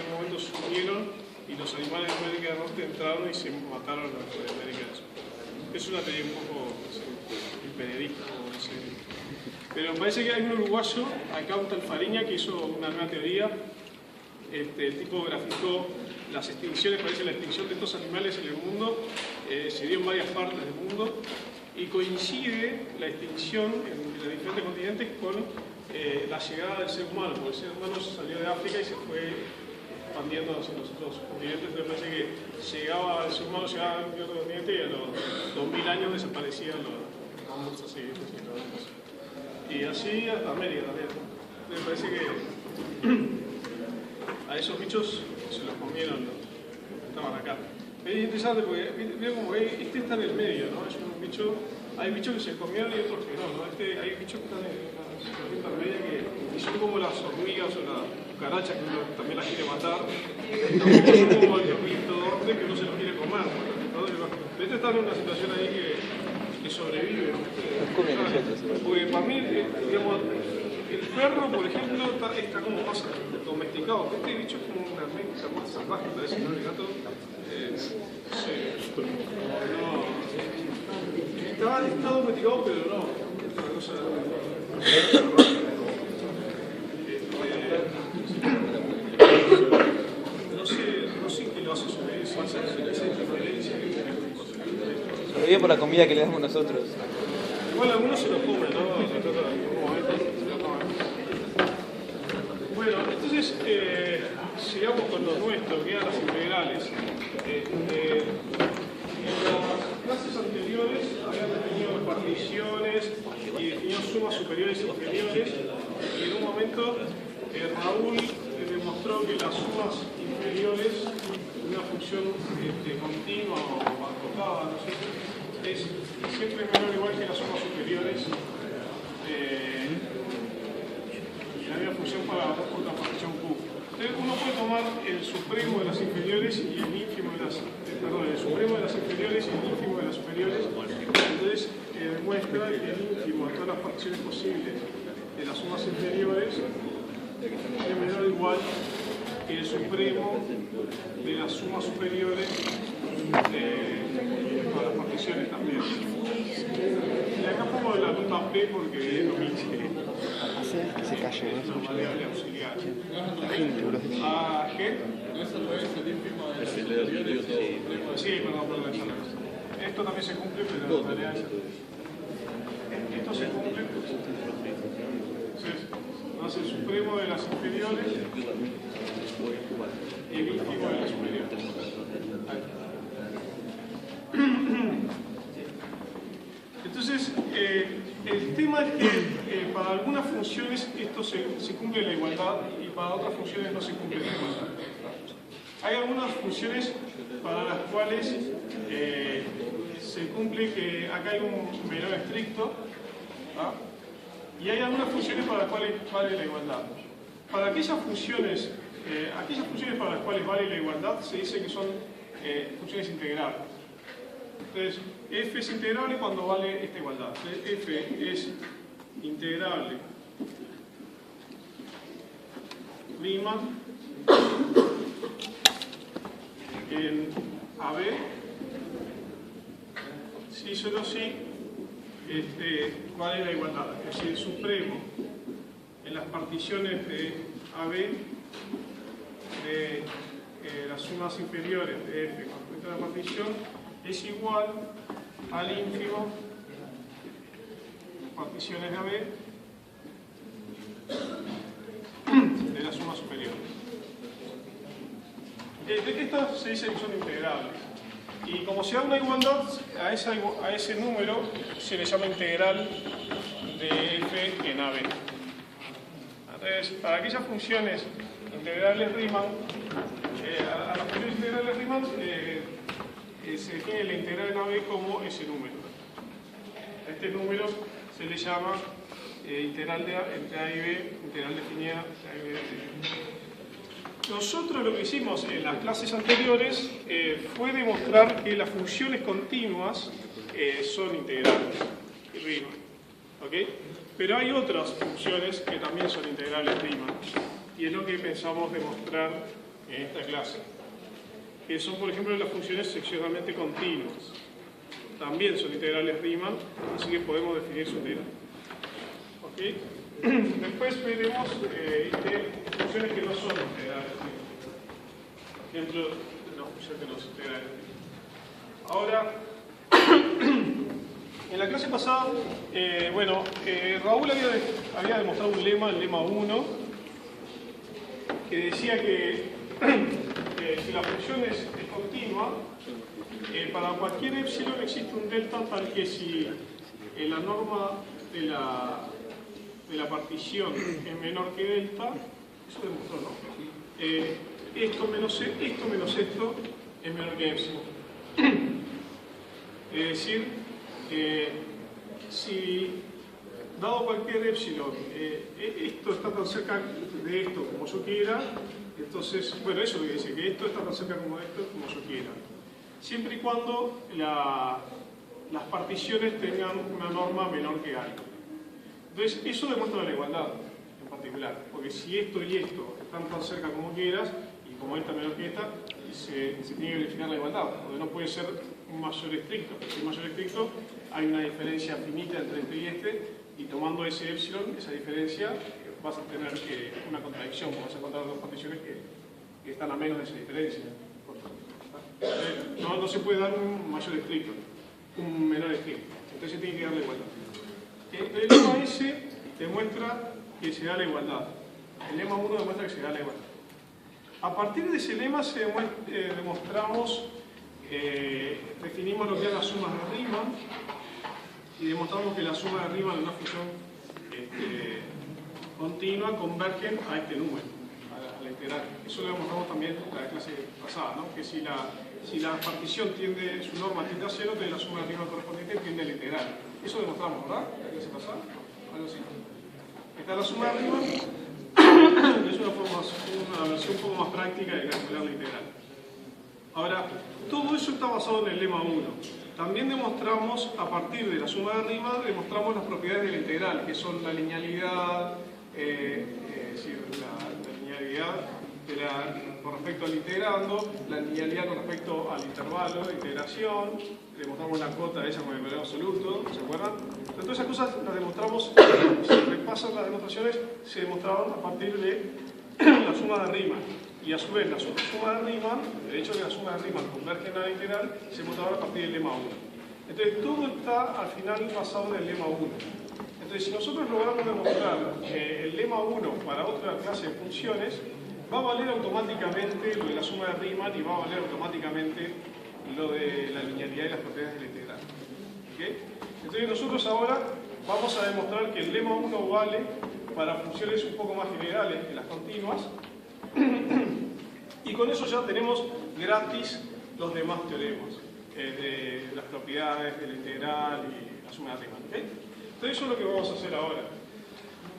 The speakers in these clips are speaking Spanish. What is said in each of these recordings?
un momento surgieron y los animales de América del Norte entraron y se mataron a los de América del Sur. Es una teoría un poco imperialista, no sé. Pero me parece que hay un uruguayo, acá un tal Fariña, que hizo una nueva teoría. El tipo graficó las extinciones, parece la extinción de estos animales en el mundo, se dio en varias partes del mundo, y coincide la extinción en los diferentes continentes con la llegada del ser humano, porque el ser humano salió de África y se fue expandiendo hacia los otros continentes. Entonces parece que el ser humano llegaba a un otro continente y a los 2000 años desaparecían los monstruos y así hasta América también. Me parece que a esos bichos se los comieron los que estaban acá. Es interesante porque veo como este está en el medio, ¿no? Es un bicho, hay bichos que se comieron y otros que no, ¿no? Hay bichos que están en la situación intermedia que son como las hormigas o las cucarachas que uno también las quiere matar. Tampoco son como el ornitodonte que uno se los quiere comer, ¿no? Pero este está en una situación ahí que sobrevive. Porque para mí, digamos, el perro, por ejemplo, está como más domesticado. Este bicho es como una mezcla más salvaje, parece, ¿no? El gato, está domesticado, pero no. Es una cosa. No sé qué lo hace sobre eso, esa indiferencia. Sobrevive por la comida que le damos nosotros. Igual algunos se lo comen, ¿no? Bueno, entonces sigamos con lo nuestro, que eran las integrales. En las clases anteriores habían definido particiones y definido sumas superiores y inferiores, y en un momento Raúl demostró que las sumas inferiores, una función continua o acotada, no sé, es siempre menor o igual que las sumas superiores. La misma función para otra partición Q. Entonces uno puede tomar el supremo de las inferiores y el ínfimo de las... el supremo de las inferiores y el ínfimo de las superiores. Entonces demuestra que el ínfimo de todas las particiones posibles de las sumas inferiores es menor o igual que el supremo de las sumas superiores de todas las particiones también. Y acá pongo la nota P porque es lo que se cayó, ¿no? una variable auxiliar. ¿Qué? Sí, perdón, esto también se cumple, pero en realidad esto se cumple. Entonces, hace el supremo de las inferiores y el ínfimo de las superiores. Entonces, el tema es que para algunas funciones esto se cumple la igualdad y para otras funciones no se cumple la igualdad. Hay algunas funciones para las cuales se cumple que acá hay un menor estricto, ¿ah? Y hay algunas funciones para las cuales vale la igualdad. Para aquellas funciones para las cuales vale la igualdad se dice que son funciones integrales. Entonces, f es integrable cuando vale esta igualdad. Entonces, f es integrable Riemann en AB si solo si vale la igualdad. Es decir, el supremo en las particiones de AB de las sumas inferiores de f con respecto a la partición es igual al ínfimo particiones de AB de las sumas superiores. Estas se dice que son integrables. Y como se da una igualdad, a ese número se le llama integral de f en AB. Entonces, para aquellas funciones integrales Riemann, a las funciones integrales Riemann se define la integral en AB como ese número. A este número se le llama integral entre A y B, integral definida entre A y B. Nosotros lo que hicimos en las clases anteriores fue demostrar que las funciones continuas son integrales Riemann, ¿okay? Pero hay otras funciones que también son integrales Riemann y es lo que pensamos demostrar en esta clase, que son, por ejemplo, las funciones seccionalmente continuas. También son integrales Riemann, así que podemos definir su integral. ¿Okay? Después veremos funciones que no son integrales Riemann. Por ejemplo, una función que no es integrales Riemann. Ahora, en la clase pasada, Raúl había demostrado un lema, el lema 1, que decía que si la función es continua, para cualquier epsilon existe un delta tal que si la norma de la partición es menor que delta, eso demostró, ¿no? Esto menos esto es menor que epsilon. Es decir, si dado cualquier epsilon, esto está tan cerca de esto como yo quiera, entonces, bueno, eso es lo que dice, que esto está tan cerca como esto como yo quiera. Siempre y cuando las particiones tengan una norma menor que algo. Entonces, eso demuestra la igualdad en particular, porque si esto y esto están tan cerca como quieras, y como esta menor que esta, se tiene que verificar la igualdad, porque no puede ser un mayor estricto. Si es mayor estricto, hay una diferencia finita entre este y este, y tomando ese epsilon, esa diferencia, vas a tener una contradicción, vas a encontrar dos particiones que están a menos de esa diferencia. No se puede dar un mayor estricto, un menor estricto, entonces se tiene que dar la igualdad. El lema S demuestra que se da la igualdad, el lema 1 demuestra que se da la igualdad. A partir de ese lema definimos lo que es la suma de Riemann y demostramos que la suma de Riemann en una función continua convergen a este número, a la integral. Eso lo demostramos también en la clase pasada, ¿no? Que si la partición tiende, su norma tiende a 0, entonces la suma de Riemann correspondiente tiende a la integral. Eso lo demostramos, ¿verdad? En la clase pasada, algo así. Está la suma de Riemann, es una versión un poco más práctica de calcular la integral. Ahora, todo eso está basado en el lema 1. También demostramos, a partir de la suma de Riemann, demostramos las propiedades de la integral, que son la linealidad, es decir, la linealidad con respecto al integrando, la linealidad con respecto al intervalo de integración, demostramos la cota esa con el valor absoluto, ¿se acuerdan? Entonces, todas esas cosas las demostramos, si repasan las demostraciones, se demostraban a partir de la suma de Riemann. Y a su vez, la suma de Riemann, el hecho de que la suma de Riemann converge en la integral, se demostraba a partir del lema 1. Entonces, todo está al final basado en el lema 1. Entonces, si nosotros logramos demostrar el lema 1 para otra clase de funciones, va a valer automáticamente lo de la suma de Riemann y va a valer automáticamente lo de la linealidad y las propiedades de la integral. ¿Okay? Entonces, nosotros ahora vamos a demostrar que el lema 1 vale para funciones un poco más generales que las continuas. Y con eso ya tenemos gratis los demás teoremas de las propiedades de la integral y la suma de Riemann. ¿Okay? Entonces eso es lo que vamos a hacer ahora.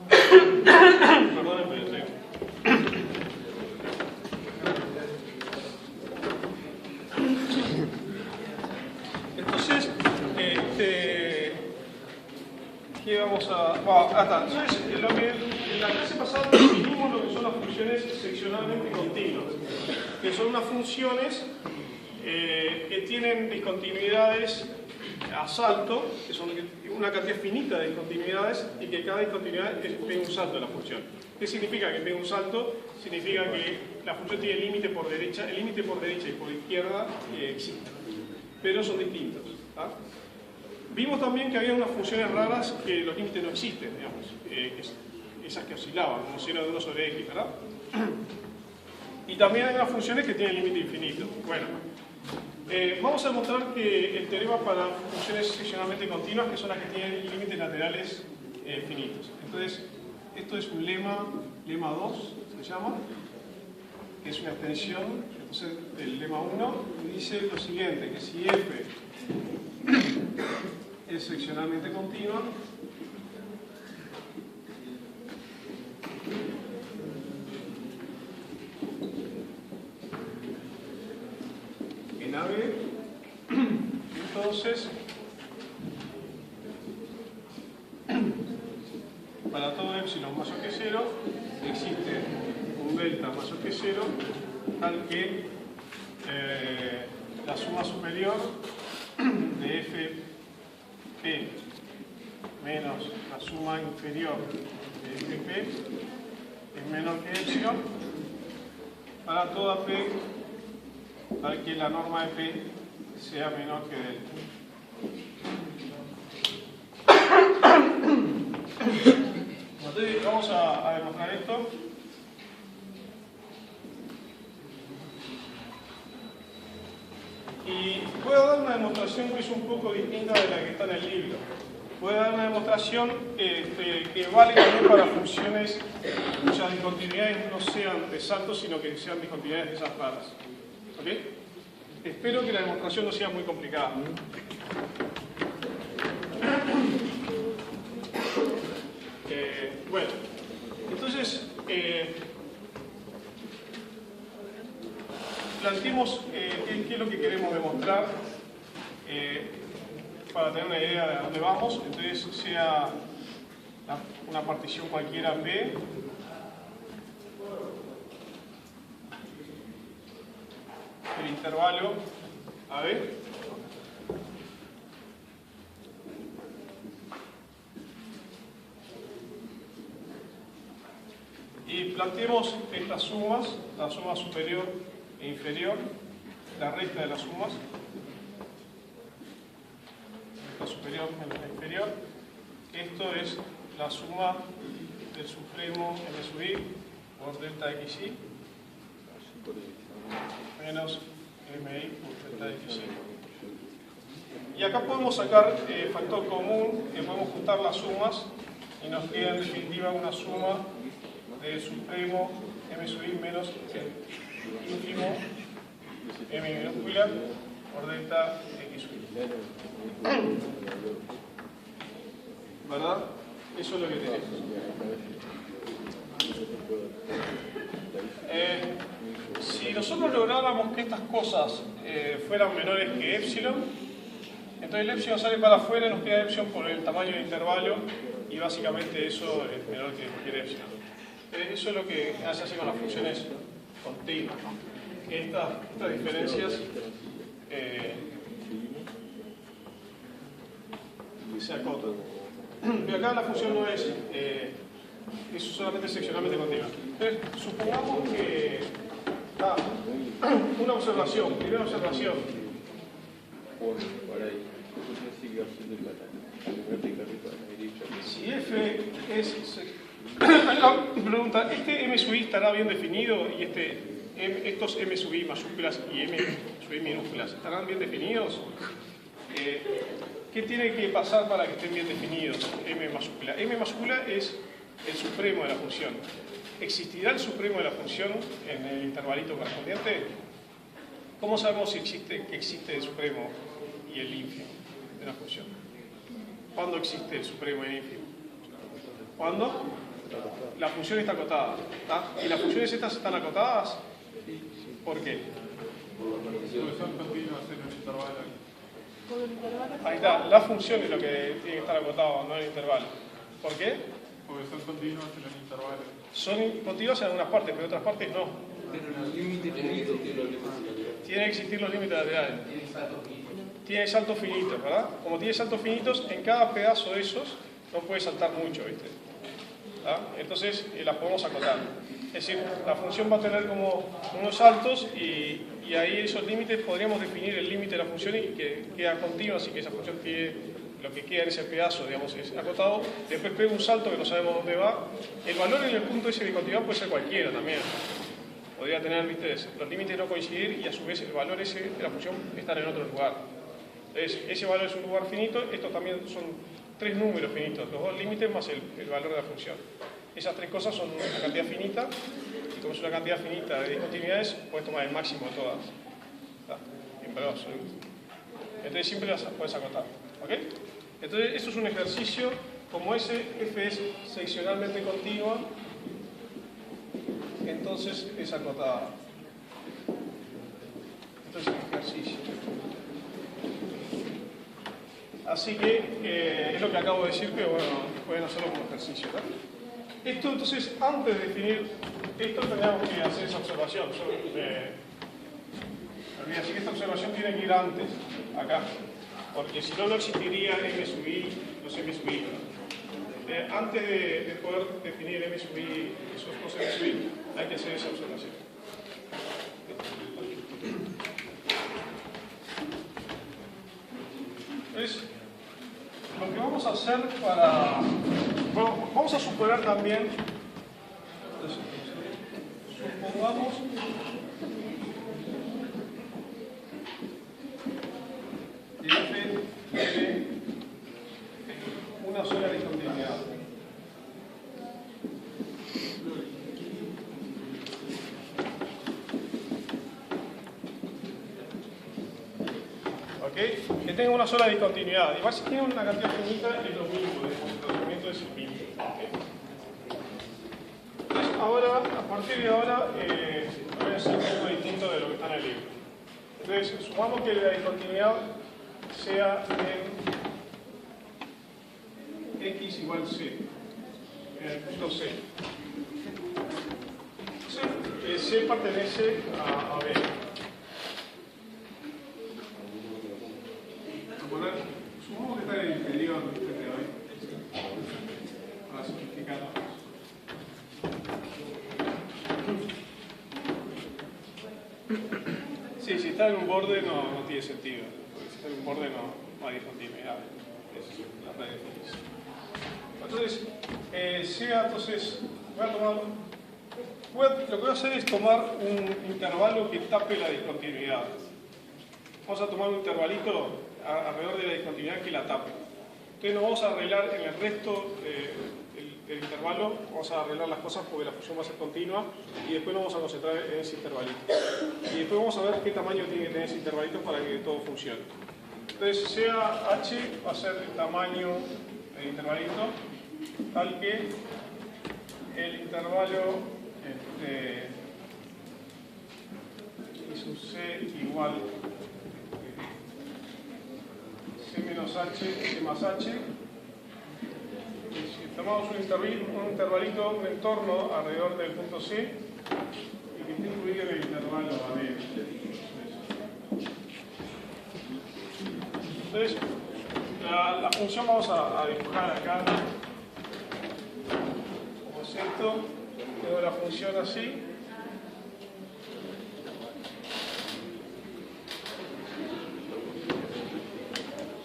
Perdonen, pero estoy... Entonces, ¿qué vamos a...? Entonces, en la clase pasada definimos lo que son las funciones seccionalmente continuas, que son unas funciones que tienen discontinuidades a salto, que son una cantidad finita de discontinuidades, y que cada discontinuidad pega un salto en la función. ¿Qué significa que pega un salto? Significa que la función tiene límite por derecha, el límite por derecha y por izquierda existe, pero son distintos. ¿Tá? Vimos también que había unas funciones raras que los límites no existen, digamos, esas que oscilaban, como si era de 1 sobre x, ¿verdad? Y también hay unas funciones que tienen límite infinito. Bueno, vamos a demostrar que el teorema para funciones seccionalmente continuas, que son las que tienen límites laterales finitos. Entonces, esto es un lema 2, se llama, que es una extensión entonces, del lema 1, y dice lo siguiente, que si f es seccionalmente continua, en AB, entonces, para todo epsilon mayor que 0, existe un delta mayor que 0 tal que la suma superior de fp menos la suma inferior de fp es menor que epsilon para toda p, tal que la norma de p sea menor que delta. Entonces vamos a demostrar esto. Y puedo dar una demostración que es un poco distinta de la que está en el libro. Puedo dar una demostración que vale también para funciones cuyas discontinuidades no sean de saltos, sino que sean discontinuidades de esas raras. ¿Ok? Espero que la demostración no sea muy complicada. Bueno, entonces planteemos qué es lo que queremos demostrar para tener una idea de a dónde vamos. Entonces sea una partición cualquiera B, el intervalo AB, y planteemos estas sumas, la suma superior e inferior, la recta de las sumas, la superior menos la inferior. Esto es la suma del supremo m sub i por delta xi menos mi por delta xi. Y acá podemos sacar factor común, que podemos juntar las sumas y nos queda en definitiva una suma del supremo m sub i menos el ínfimo m minúscula por delta x sub i. ¿Verdad? Eso es lo que tenemos. Si nosotros lográramos que estas cosas fueran menores que epsilon, entonces el epsilon sale para afuera y nos queda epsilon por el tamaño del intervalo, y básicamente eso es menor que cualquier epsilon. Eso es lo que se hace con las funciones continuas. Estas diferencias se acotan. Pero acá la función no es solamente seccionalmente continua. Entonces, supongamos que una observación, primera observación. Si f es... pregunta, ¿este m sub i estará bien definido y estos m sub i mayúsculas y m sub i minúsculas estarán bien definidos? ¿Qué tiene que pasar para que estén bien definidos? M mayúscula. M mayúscula es el supremo de la función. ¿Existirá el supremo de la función en el intervalito correspondiente? ¿Cómo sabemos que existe el supremo y el ínfimo de la función? ¿Cuándo existe el supremo y el ínfimo? ¿Cuándo? La función está acotada. ¿Y las funciones estas están acotadas? ¿Por qué? Ahí está, la función es lo que tiene que estar acotado, no el intervalo. ¿Por qué? Porque son continuas en el intervalo. Son continuas en algunas partes, pero en otras partes no. Tienen que existir los límites laterales. Tiene saltos finitos, ¿verdad? Como tiene saltos finitos, en cada pedazo de esos no puede saltar mucho, ¿viste? Entonces las podemos acotar. Es decir, la función va a tener como unos saltos y ahí esos límites podríamos definir el límite de la función y que queda continua, así que esa función tiene lo que queda en ese pedazo, digamos, es acotado. Después pega un salto que no sabemos dónde va. El valor en el punto ese de continuidad puede ser cualquiera también. Podría tener, ¿viste? Los límites no coincidir y a su vez el valor ese de la función estar en otro lugar. Entonces, ese valor es un lugar finito, estos también son tres números finitos, los dos límites más el valor de la función. Esas tres cosas son una cantidad finita, y como es una cantidad finita de discontinuidades, puedes tomar el máximo de todas. En valor absoluto. Entonces siempre las puedes acotar. ¿Ok? Entonces, eso es un ejercicio, como ese, f es seccionalmente continua, entonces es acotada. Entonces es un ejercicio. Así que es lo que acabo de decir, pero bueno, pueden hacerlo como ejercicio, ¿no? Esto entonces, antes de definir esto, tendríamos que hacer esa observación. Así que esta observación tiene que ir antes, acá, porque si no, no existiría M sub I, los M sub I. Antes de poder definir M sub I, esos dos M sub I, hay que hacer esa observación. Entonces, lo que vamos a hacer para... Bueno, vamos a suponer también... Supongamos... que F tiene una sola discontinuidad. ¿Ok? Que tenga una sola discontinuidad. Igual si tiene una cantidad finita es lo mismo, el procedimiento es el mismo. ¿Okay? Entonces ahora, a partir de ahora, voy a hacer algo distinto de lo que está en el libro. Entonces, supongamos que la discontinuidad sea en x igual c, en el punto C. Entonces, C pertenece a B. Supongamos que está en el interior de hoy, para simplificarlo. Sí, si está en un borde no tiene sentido, porque si está en un borde no hay discontinuidad. Esa es la predefinición. Entonces, entonces voy a tomar, lo que voy a hacer es tomar un intervalo que tape la discontinuidad. Vamos a tomar un intervalito alrededor de la discontinuidad que la tape. Entonces nos vamos a arreglar en el resto del intervalo, vamos a arreglar las cosas porque la función va a ser continua y después nos vamos a concentrar en ese intervalito. Y después vamos a ver qué tamaño tiene que tener ese intervalito para que todo funcione. Entonces, sea h va a ser el tamaño del intervalito, tal que el intervalo I sub c igual c menos h, c más h. Si tomamos un intervalito, un entorno alrededor del punto C y que esté incluido en el intervalo AB. Entonces, la función vamos a dibujar acá como es esto. Tengo la función así.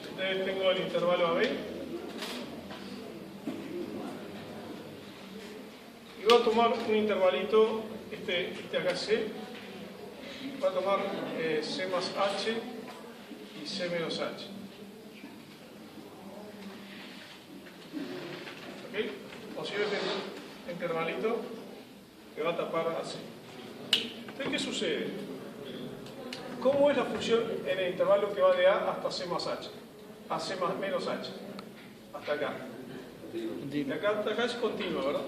Entonces tengo el intervalo AB. Y voy a tomar un intervalito, este acá C. Voy a tomar C más H y C menos H. ¿Ok? Consigo este intervalito que va a tapar a C. Entonces, ¿qué sucede? ¿Cómo es la función en el intervalo que va de A hasta C más H? A C más menos H. Hasta acá. De acá hasta acá es continua, ¿verdad?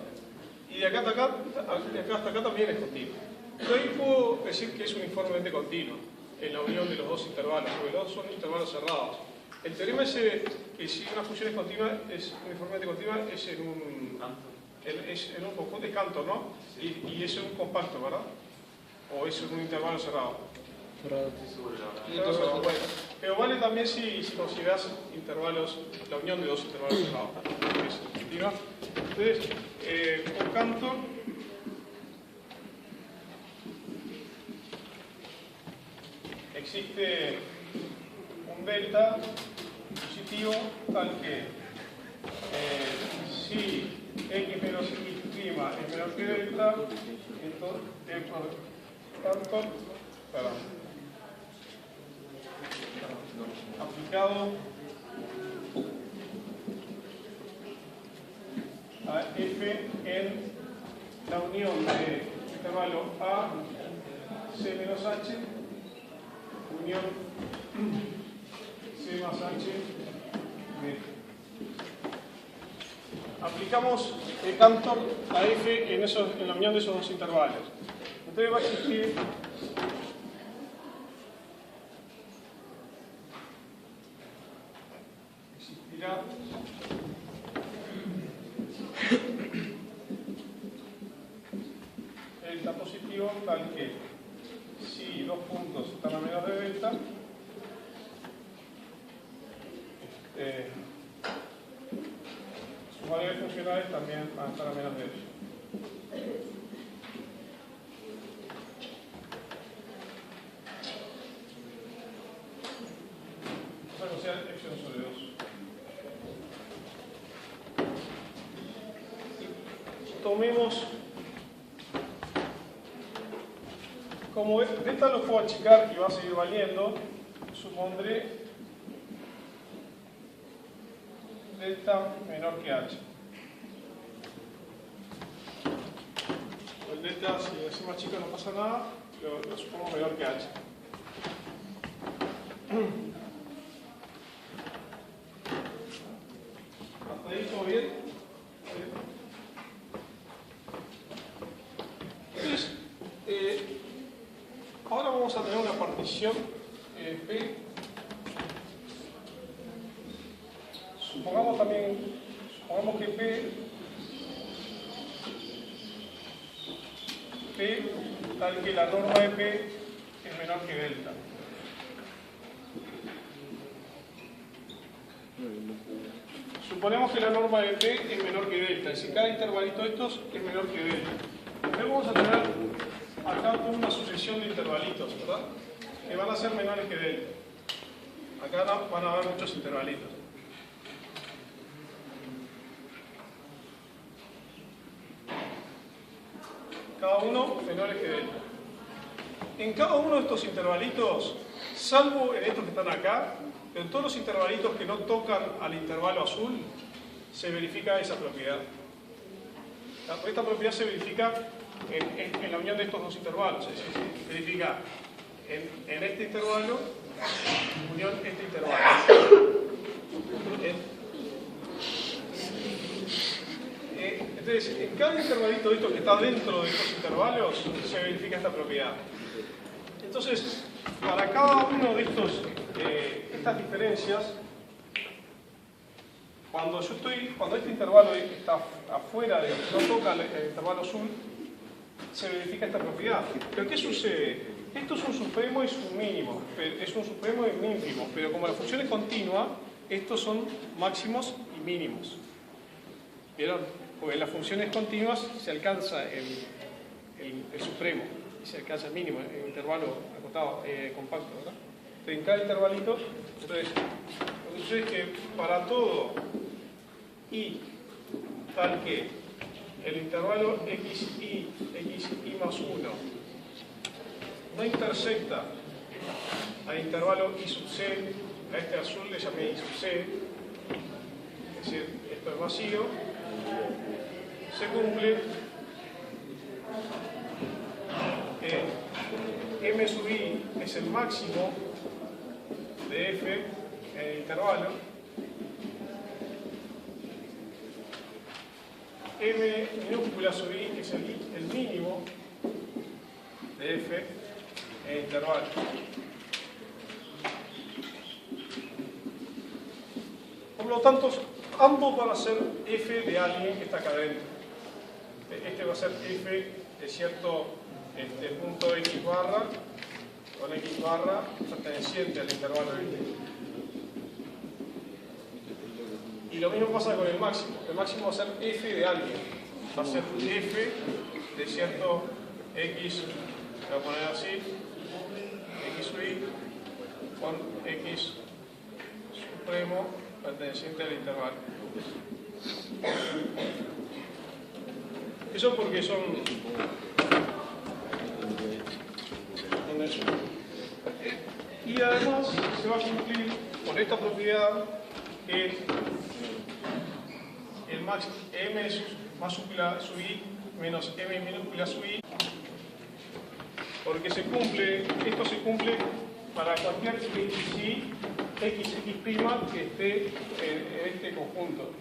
Y de acá hasta acá también es continuo. Entonces puedo decir que es uniformemente continuo en la unión de los dos intervalos, porque los dos son intervalos cerrados. El teorema es que si una función es continua, es uniformemente continua, es en un conjunto de Cantor, ¿no? Y es en un compacto, ¿verdad? O es en un intervalo cerrado. Cerrado. Bueno, pero vale también si consideras intervalos, la unión de dos intervalos cerrados. Es continua. Entonces, con Cantor existe un delta positivo tal que si x menos x' es menor que delta, entonces Cantor, aplicado a f en la unión de intervalo a c menos h unión c más h de aplicamos el Cantor a f en la unión de esos dos intervalos. Entonces va a existir si dos puntos están a menos de delta, sus variables funcionales también van a estar a menos de delta. O sea, epsilon sobre 2. Tomemos, como delta lo puedo achicar y va a seguir valiendo, supondré delta menor que h. El delta, si le decimos chico no pasa nada, lo supongo menor que h. ¿Hasta ahí todo bien? Entonces, ahora vamos a tener una partición P. Supongamos que P tal que la norma de P es menor que delta. Suponemos que la norma de P es menor que delta, es decir, cada intervalito de estos es menor que delta. Entonces vamos a tener acá una sucesión de intervalitos, ¿verdad? Que van a ser menores que delta. Acá van a haber muchos intervalitos. Cada uno menores que delta. En cada uno de estos intervalitos, salvo en estos que están acá, en todos los intervalitos que no tocan al intervalo azul, se verifica esa propiedad. Esta propiedad se verifica en la unión de estos dos intervalos. Es decir, se verifica en este intervalo, unión este intervalo. Entonces, en cada intervalito de estos que está dentro de estos intervalos, se verifica esta propiedad. Entonces, para cada uno de estas diferencias, cuando este intervalo está afuera, no toca el intervalo azul, se verifica esta propiedad. Pero ¿qué sucede? Esto es un supremo y es un mínimo, es un supremo y un ínfimo, pero como la función es continua, estos son máximos y mínimos. ¿Vieron? Porque en las funciones continuas se alcanza el supremo y se alcanza el mínimo, el intervalo acotado, compacto, ¿verdad? Entonces, en cada intervalito, entonces, lo que sucede es que para todo i tal que el intervalo xi más 1 no intersecta al intervalo i sub c, a este azul le llamé i sub c, es decir, esto es vacío, se cumple m sub i es el máximo de f en el intervalo, m minúscula sub i es el mínimo de f en el intervalo. Por lo tanto, ambos van a ser f de alguien que está acá adentro. Este va a ser f de cierto punto x barra con x barra perteneciente al intervalo este. Y lo mismo pasa con el máximo. El máximo va a ser f de alguien. Va a ser f de cierto x, voy a poner así, x sub i con x supremo perteneciente al intervalo. Eso porque son eso. Y además se va a cumplir con esta propiedad que el máximo m mayúscula sub i menos m minúscula sub i, porque esto se cumple para cualquier xi, xx' que esté en este conjunto.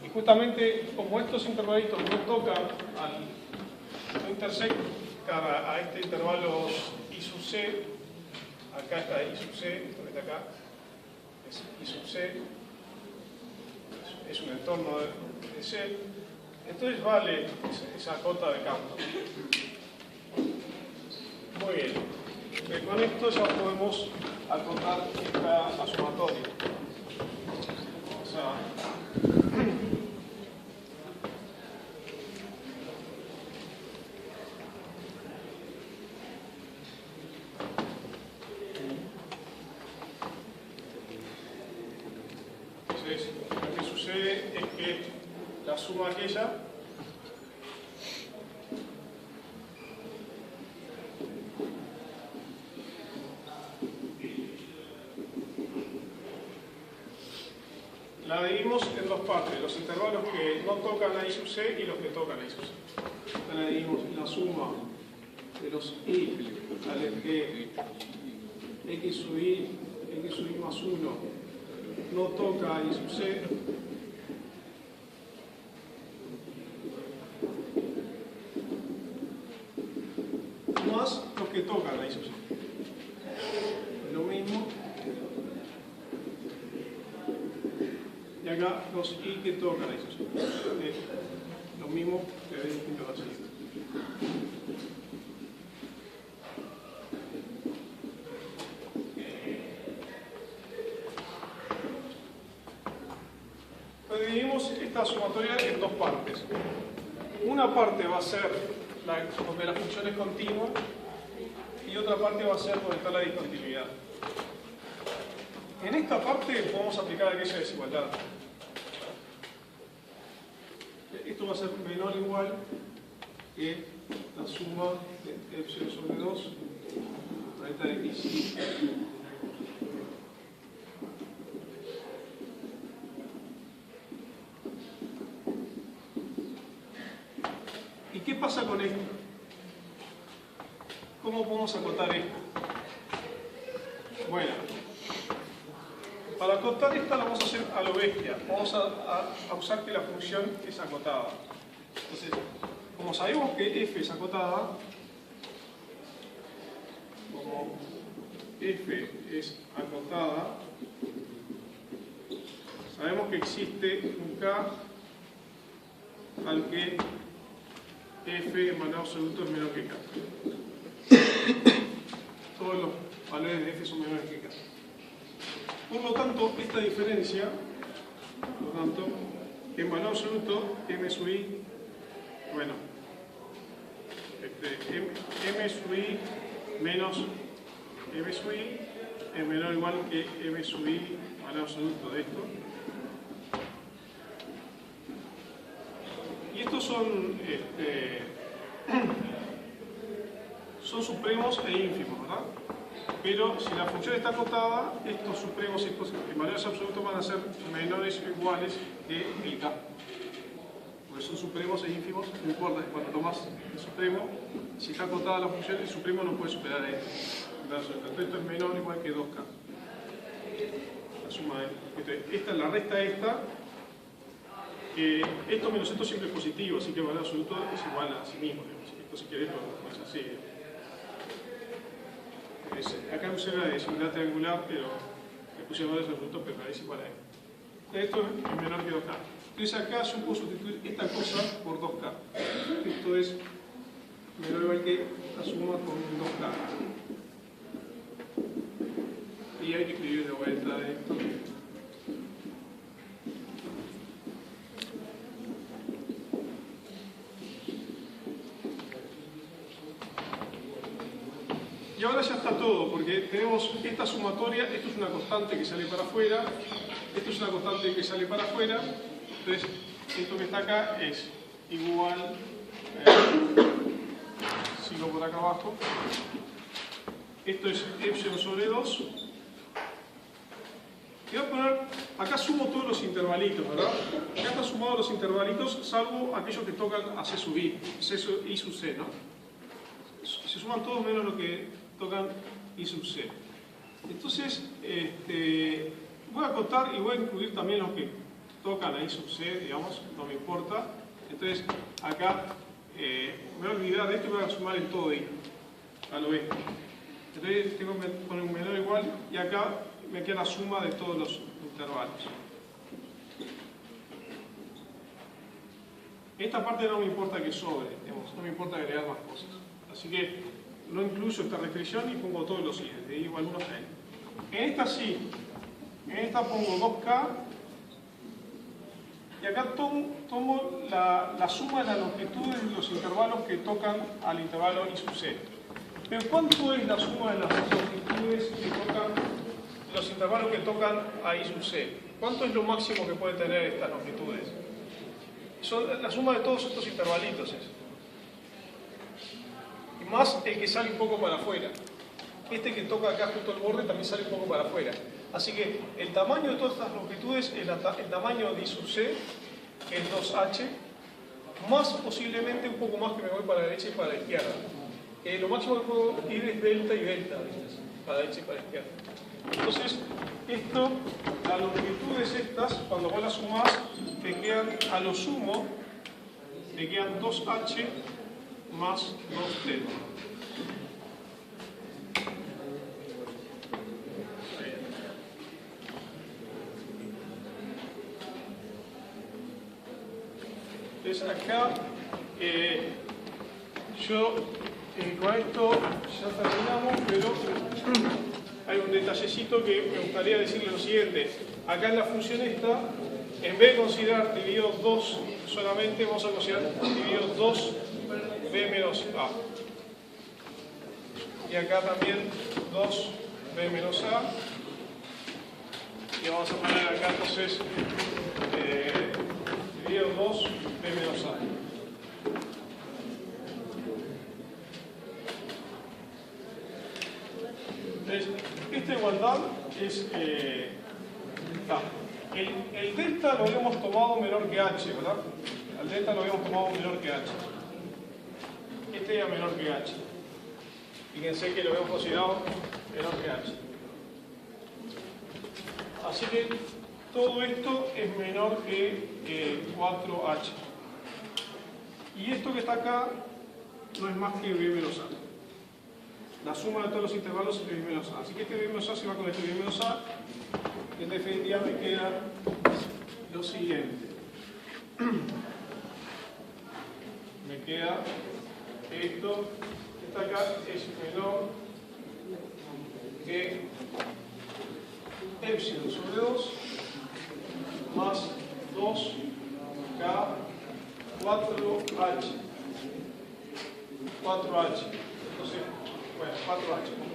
Y justamente como estos intervalitos no tocan no intersectan a este intervalo i sub c, acá está i sub c, esto que está acá es i sub c, es un entorno de C, entonces vale esa cota de campo. Muy bien. Con esto ya podemos acotar esta sumatoria. O sea, entonces, lo que sucede es que la suma aquella la dividimos en dos partes, los intervalos que no tocan a I sub c y los que tocan a I sub c. Entonces la dividimos la suma de los I tales que x sub I más 1 no toca a I sub c, más los que tocan a I sub c. Lo mismo. Y acá los I que tocan a I sub c. Lo mismo que de distintos así. Dividimos esta sumatoria en dos partes. Una parte va a ser donde la función es continua y otra parte va a ser donde está la discontinuidad. En esta parte podemos aplicar aquella desigualdad. Esto va a ser menor o igual que la suma de epsilon sobre 2 ahorita de x. ¿Y qué pasa con esto? ¿Cómo podemos acotar esto? Bueno, para acotar esta lo vamos a hacer a lo bestia. Vamos a usar que la función es acotada. Entonces, como sabemos que f es acotada, como f es acotada, sabemos que existe un k al que f en valor absoluto es menor que k. Todos los valores de f son menores que k. Por lo tanto, esta diferencia, en valor absoluto, m sub i, bueno, m sub i menos m sub i es menor o igual que m sub i valor absoluto de esto. Y estos son supremos e ínfimos, ¿verdad? Pero si la función está acotada, estos supremos en valores absolutos van a ser menores o iguales que el k. Porque son supremos e ínfimos, no importa, cuando tomas el supremo, si está acotada la función, el supremo no puede superar a esto. Entonces esto es menor o igual que 2k. La suma de esta es la resta de esta. Esto menos esto siempre es positivo, así que el valor absoluto es igual a sí mismo. Esto si querés lo es así. Acá usé la desigualdad triangular, pero le puse valores absolutos, pero es igual a esto. Esto es menor que 2k. Entonces acá yo puedo sustituir esta cosa por 2k. Esto es menor o igual que la suma con 2k. Y hay que escribir de vuelta de esto. Y ahora ya está todo, porque tenemos esta sumatoria, esto es una constante que sale para afuera, esto es una constante que sale para afuera, entonces esto que está acá es igual, sigo por acá abajo, esto es epsilon sobre 2, y voy a poner, acá sumo todos los intervalitos, ¿verdad? Acá están sumados los intervalitos, salvo aquellos que tocan a C sub I, I sub C, ¿no? Se suman todos menos lo que tocan I sub C. Entonces, voy a acotar y voy a incluir también los que tocan a I sub C, digamos, no me importa. Entonces, acá me voy a olvidar de esto y voy a sumar en todo I, a lo B. Entonces, tengo que poner un menor igual y acá me queda la suma de todos los intervalos. Esta parte no me importa que sobre, digamos, no me importa agregar más cosas. Así que no incluyo esta restricción y pongo todos los i, de igual 1 hasta n. En esta sí, en esta pongo 2k, y acá tomo la suma de las longitudes de los intervalos que tocan al intervalo i sub c. Pero ¿cuánto es la suma de las longitudes que tocan, los intervalos que tocan a i sub c? ¿Cuánto es lo máximo que puede tener estas longitudes? Son la suma de todos estos intervalitos es. Y más el que sale un poco para afuera. Este que toca acá justo el borde también sale un poco para afuera. Así que el tamaño de todas estas longitudes es el tamaño de i sub c, que es 2h, más posiblemente un poco más que me voy para la derecha y para la izquierda. Lo máximo que puedo ir es delta y delta, ¿viste? Para la derecha y para la izquierda. Entonces, esto, las longitudes estas, cuando vos las sumás, te quedan, a lo sumo, te quedan 2h más 2t. Entonces acá, con esto ya terminamos, pero hay un detallecito que me gustaría decirle lo siguiente. Acá en la función esta, en vez de considerar dividido 2 solamente, vamos a considerar dividido 2b menos a. Y acá también 2b menos a. Y vamos a poner acá entonces dividido 2b menos a. Entonces, esta igualdad es... el delta lo habíamos tomado menor que h, ¿verdad? El delta lo habíamos tomado menor que h. Este era menor que h. Fíjense que lo habíamos considerado menor que h. Así que todo esto es menor que 4h. Y esto que está acá no es más que b menos a. La suma de todos los intervalos es b menos a. Así que este b menos a se va con este b menos a. En definitiva me queda lo siguiente. Me queda esto. Esta acá es menor que epsilon sobre 2 más 2k 4h. 4h. Entonces, bueno, 4h.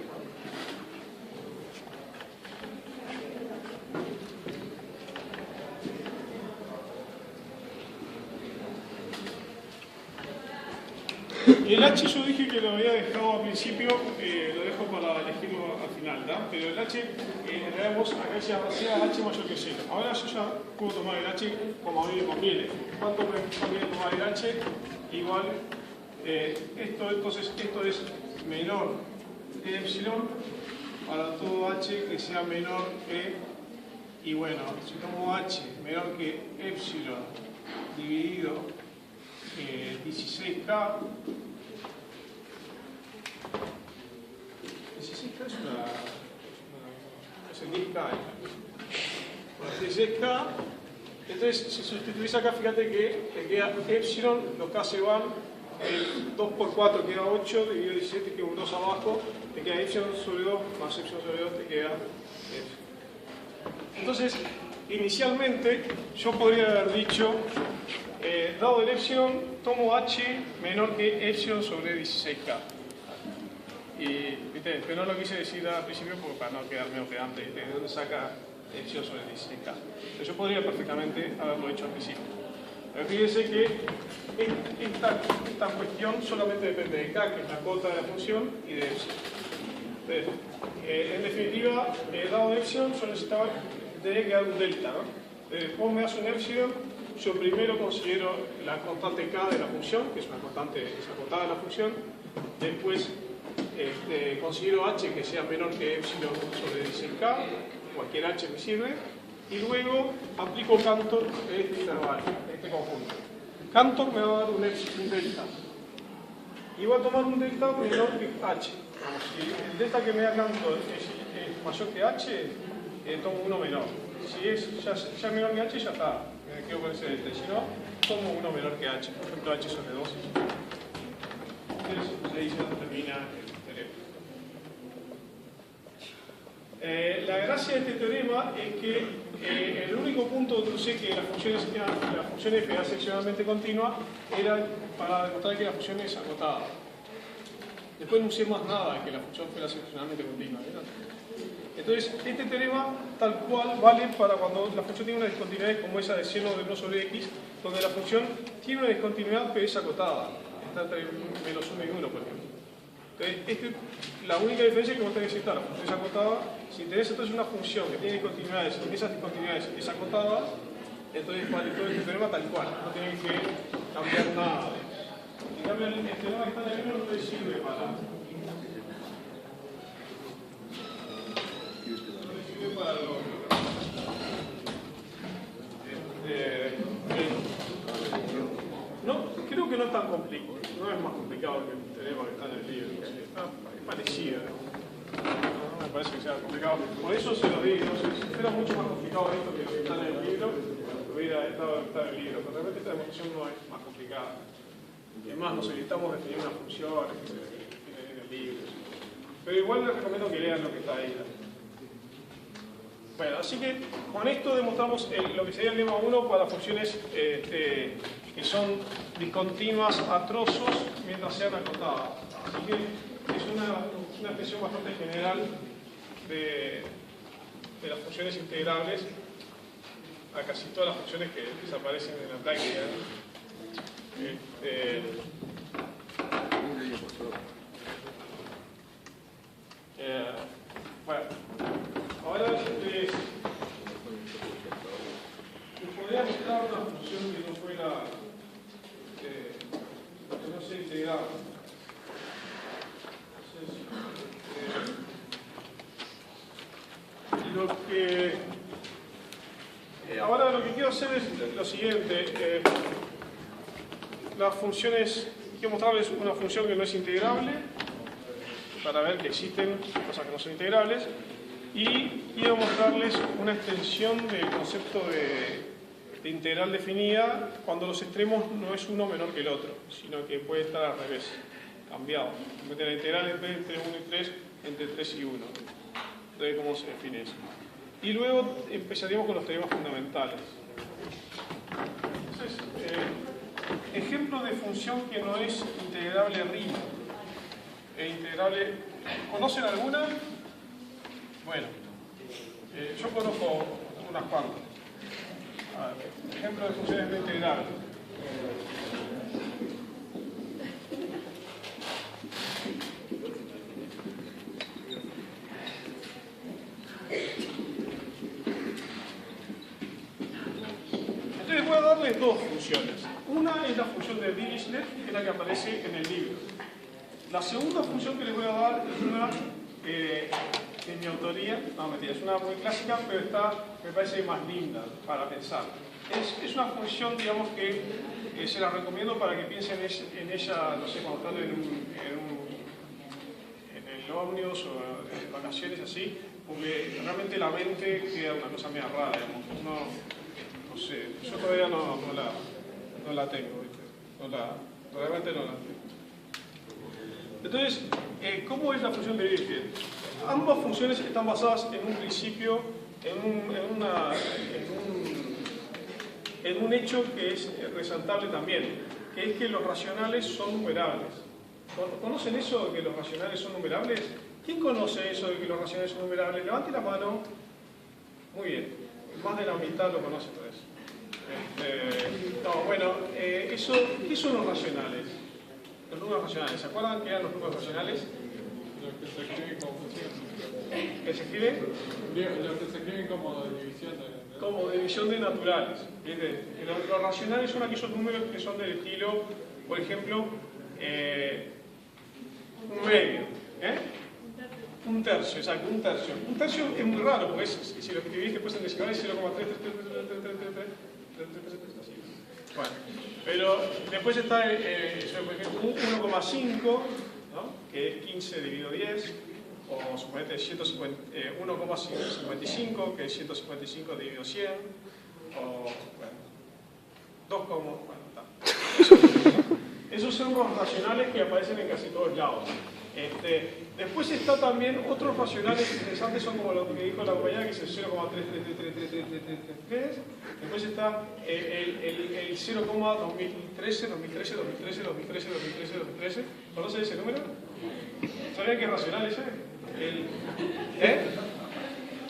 Y el H yo dije que lo había dejado al principio, lo dejo para elegirlo al final, ¿da? Pero el H, en realidad vos acá ya sea H mayor que 0. Ahora yo ya puedo tomar el H como a mí me conviene. ¿Cuánto me conviene tomar el H? Igual, entonces esto es menor que epsilon para todo H que sea menor que, y bueno, si tomo H menor que epsilon dividido 16k, 16k es el 10k. Bueno, 16k, entonces si sustituís acá, fíjate que te queda epsilon, los k se van, 2 por 4 queda 8, dividido 17 queda un 2 abajo, te queda epsilon sobre 2, más epsilon sobre 2 te queda epsilon. Entonces, inicialmente yo podría haber dicho, dado el epsilon, tomo h menor que epsilon sobre 16k. Y, ¿viste? Pero no lo quise decir al principio porque para no quedarme pedante, ¿de dónde saca epsilon sobre 16k? Pero yo podría perfectamente haberlo hecho al principio. Pero fíjense que esta cuestión solamente depende de k, que es la cota de la función, y de epsilon. Entonces, en definitiva, dado epsilon, yo necesitaba tener que dar un delta, ¿no? Vos me das un epsilon, yo primero considero la constante k de la función, que es una constante, es acotada de la función, después considero h que sea menor que epsilon sobre 16k, cualquier h me sirve, y luego aplico Cantor en este intervalo, en este conjunto. Cantor me va a dar un delta, y voy a tomar un delta menor que h. Si el delta que me da Cantor es mayor que h, tomo uno menor. Si es ya menor que h, ya está, me quedo con ese delta. Si no, tomo uno menor que h, por ejemplo h sobre 2. Entonces, ahí se termina el La gracia de este teorema es que el único punto donde usé que la función f era seccionalmente continua era para demostrar que la función es acotada. Después no usé más nada que la función fuera seccionalmente continua, ¿verdad? Entonces, este teorema tal cual vale para cuando la función tiene una discontinuidad como esa de seno de 1 sobre x, donde la función tiene una discontinuidad pero es acotada. Está entre menos 1 y 1, por ejemplo. Entonces, la única diferencia es que vos tenés que citar la función es acotada. Si tenés entonces una función que tiene discontinuidades y esas discontinuidades es acotada, entonces vale todo este teorema tal cual. No tenés que cambiar nada. En cambio, el teorema que está en el libro no le sirve para... No, creo que no es tan complicado. No es más complicado que el teorema que está en el libro. Es parecido. No me parece que sea complicado. Por eso se lo digo. Si fuera mucho más complicado esto que lo que está en el libro, hubiera estado en el libro. Pero realmente esta demostración no es más complicada. Y además nos necesitamos definir una función que se define en el libro. Pero igual les recomiendo que lean lo que está ahí. Bueno, así que con esto demostramos lo que sería el lema 1 para funciones que son discontinuas a trozos mientras sean acotadas. Así que es una expresión bastante general de las funciones integrables a casi todas las funciones que desaparecen en la práctica. Bueno, ahora les podría mostrar una función que no fuera, que no sea integrada. Ahora lo que quiero hacer es lo siguiente. Las funciones, quiero mostrarles una función que no es integrable, para ver que existen cosas que no son integrables, y quiero mostrarles una extensión del concepto de integral definida cuando los extremos no es uno menor que el otro, sino que puede estar al revés, cambiado. En vez de la integral en vez de entre 1 y 3, entre 3 y 1. Entonces, ¿cómo se define eso? Y luego empezaríamos con los teoremas fundamentales. Entonces, ejemplo de función que no es integrable RIMA. Integrable, ¿conocen alguna? Bueno, yo conozco unas cuantas. Ejemplo de funciones no integrables. Entonces voy a darles dos funciones. Una es la función de Dirichlet, que es la que aparece en el libro. La segunda función que les voy a dar es una de mi autoría, no mentira, es una muy clásica, pero me parece más linda para pensar. Es una función, digamos, que se la recomiendo para que piensen en ella, no sé, cuando están en el ómnibus o en vacaciones así, porque realmente la mente queda una cosa media rara, digamos. No sé, yo todavía no la tengo, ¿viste? Realmente no la tengo. Entonces, ¿cómo es la función de Dirichlet? Ambas funciones están basadas en un principio, en un hecho que es resaltable también, que es que los racionales son numerables. ¿Conocen eso de que los racionales son numerables? ¿Quién conoce eso de que los racionales son numerables? Levante la mano. Muy bien. Más de la mitad lo conoce todo eso. ¿Qué son los racionales? Los números racionales. ¿Se acuerdan qué eran los números racionales? Los que se escriben como función. ¿Qué se escriben? Los que se escriben como división de... Como división de naturales. Los racionales son aquellos números que son del estilo, por ejemplo, un medio. Un tercio, exacto, un tercio. Un tercio es muy raro, porque si lo escribís después en decimales es 0,3. Bueno, pero después está por ejemplo, 1,5, ¿no? Que es 15 dividido 10, o suponete 1,55, que es 155 dividido 100, o bueno, está. Esos son los racionales que aparecen en casi todos lados. Después está también otros racionales interesantes, son como lo que dijo la compañera, que es el 0,33333333. Después está el 0,2013, 2013, 2013, 2013, 2013, 2013. ¿Conocen ese número? ¿Sabían qué es racional ese? El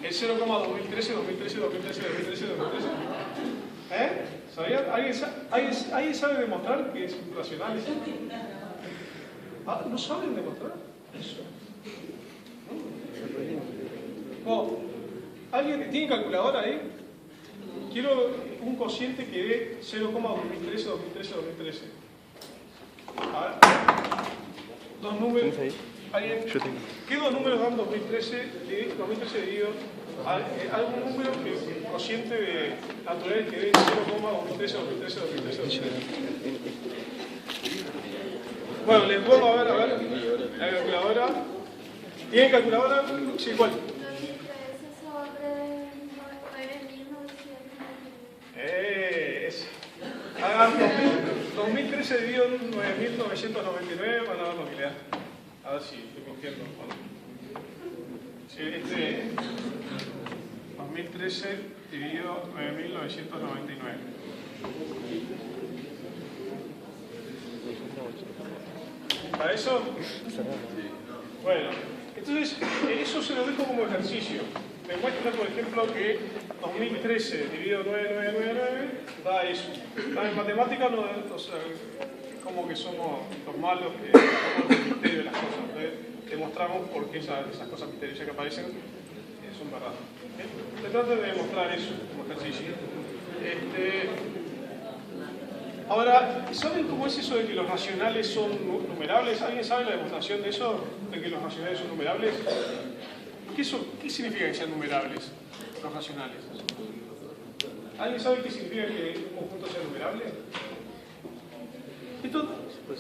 0,2013, 2013, 2013, 2013, 2013. ¿Sabían? ¿Alguien sabe demostrar que es racional ese? Ah, ¿no saben demostrar? Eso. ¿No? ¿Alguien tiene calculadora ahí? Quiero un cociente que dé 0,2013, 2013, 2013. A ver. Dos números. ¿Alguien? ¿Qué dos números dan 2013 dividido? ¿Algún número que cociente de natural que dé 0,2013, 2013, 2013, 2013? Bueno, les vuelvo a ver, la calculadora. ¿Tienen calculadora? Sí, ¿cuál? 2013 sobre 9.999. Hagan 2013 dividido en 9.999, van a ver lo que le da. A ver si estoy mintiendo. Sí, 2013 dividido 9.999. ¿Para eso? Bueno, entonces eso se lo dejo como ejercicio. Demuestra, por ejemplo, que 2013 dividido 9.999 da eso. En matemáticas no, o sea, es como que somos los malos que somos el misterio de las cosas. Entonces, demostramos por qué esas cosas misteriosas que aparecen son verdad. Se trata de demostrar eso como ejercicio. Ahora, ¿saben cómo es eso de que los racionales son numerables? ¿Alguien sabe la demostración de eso? ¿De que los racionales son numerables? ¿Qué significa que sean numerables los racionales? ¿Alguien sabe qué significa que un conjunto sea numerable? Esto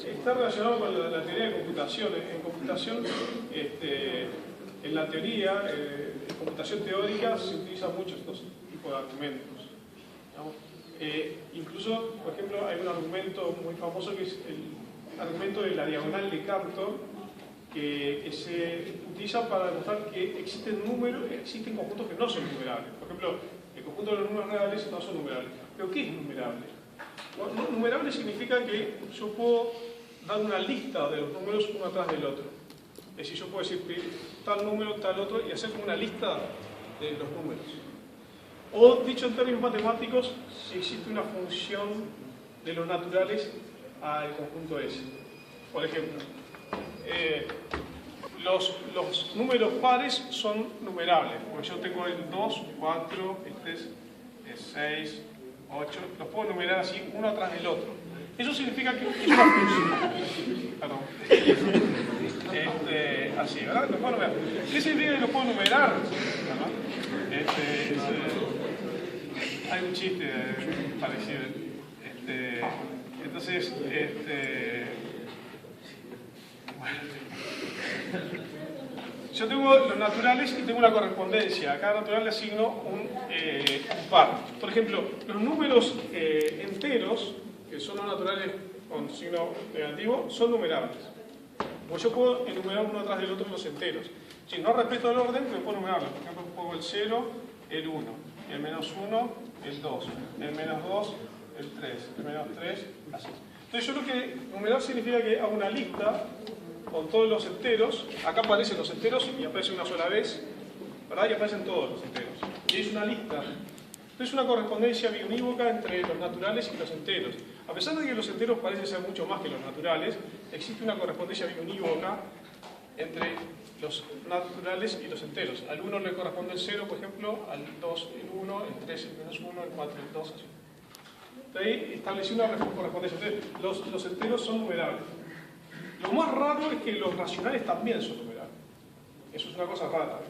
está relacionado con la teoría de computación. En computación, en la teoría, en computación teórica, se utilizan muchos estos tipos de argumentos. ¿No? Incluso, por ejemplo, hay un argumento muy famoso que es el argumento de la diagonal de Cantor, que se utiliza para demostrar que existen conjuntos que no son numerables. Por ejemplo, el conjunto de los números reales no son numerables. ¿Pero qué es numerable? Bueno, numerable significa que yo puedo dar una lista de los números uno atrás del otro. Es decir, yo puedo decir que tal número, tal otro, y hacer como una lista de los números. O, dicho en términos matemáticos, si existe una función de los naturales al conjunto S. Por ejemplo, los números pares son numerables, porque yo tengo el 2, 4, el 3, el 6, 8, los puedo numerar así, uno atrás del otro. Eso significa que es una función. Perdón. Así, ¿verdad? Los puedo numerar. ¿Qué significa que los puedo numerar? Hay un chiste parecido. Entonces, bueno. Yo tengo los naturales y tengo una correspondencia. A cada natural le asigno un par. Por ejemplo, los números enteros, que son los naturales con signo negativo, son numerables. Pues yo puedo enumerar uno atrás del otro los enteros. Si no respeto el orden, me puedo numerarlos. Por ejemplo, pongo el 0, el 1, el menos 1, el 2, el menos 2, el 3, el menos 3, así. Entonces yo lo que numerar significa que hago una lista con todos los enteros. Acá aparecen los enteros y aparecen una sola vez, ¿verdad? Y aparecen todos los enteros. Y es una lista. Es una correspondencia biunívoca entre los naturales y los enteros. A pesar de que los enteros parecen ser mucho más que los naturales, existe una correspondencia biunívoca entre los naturales y los enteros. Al 1 le corresponde el 0, por ejemplo, al 2 el 1, el 3 el menos 1, el 4 el 2, así. De ahí establecí una correspondencia. Entonces, los enteros son numerables. Lo más raro es que los racionales también son numerables. Eso es una cosa rara.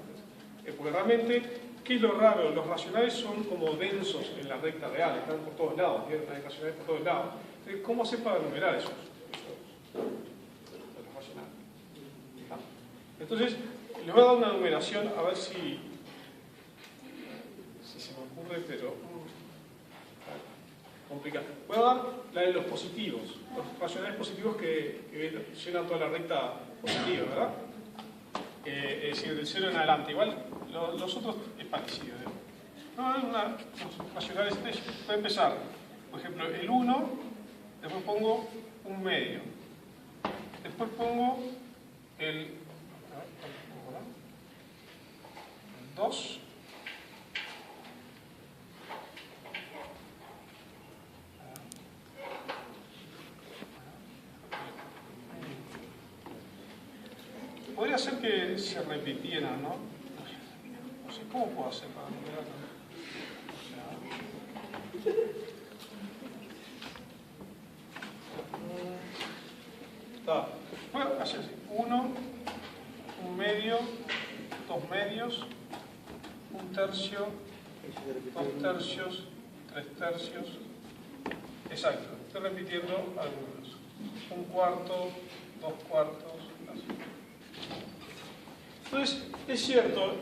Porque realmente, ¿qué es lo raro? Los racionales son como densos en la recta real, están por todos lados, hay racionales por todos lados. Entonces, ¿cómo hacer para numerar esos los racionales? ¿Ah? Entonces, les voy a dar una numeración a ver si se me ocurre, pero complicado. Voy a dar la de los positivos, los racionales positivos que llenan toda la recta positivo, ¿verdad? Es decir, del 0 en adelante. Igual los otros es parecido. No, es los racionales puede empezar, por ejemplo, el 1, después pongo un medio. Después pongo el 2. Podría ser que se repitieran, ¿no? No sé, ¿cómo puedo hacer para numerarlo? Puedo hacer así: 1, un medio, 2 medios, 1 tercio, 2 tercios, 3 tercios. Exacto, estoy repitiendo algunos. 1 cuarto, 2 cuartos, así. Entonces, es cierto,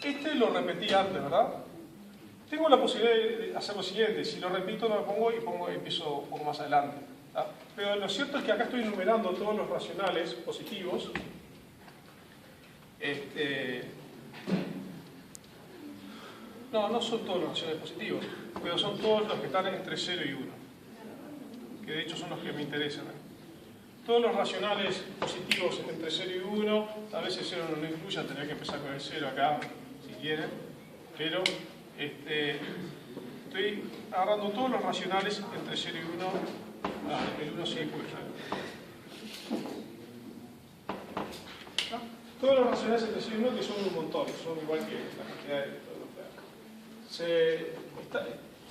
este lo repetí antes, ¿verdad? Tengo la posibilidad de hacer lo siguiente: si lo repito, no lo pongo y empiezo un poco más adelante. ¿Tá? Pero lo cierto es que acá estoy enumerando todos los racionales positivos. No son todos los racionales positivos, pero son todos los que están entre 0 y 1, que de hecho son los que me interesan. Todos los racionales positivos entre 0 y 1, a veces 0 no lo incluyan, tendría que empezar con el 0 acá, si quieren, pero estoy agarrando todos los racionales entre 0 y 1, el 1 sí, pues ¿no? Todos los racionales entre 0 y 1, que son un montón, son igual que la cantidad de todos los.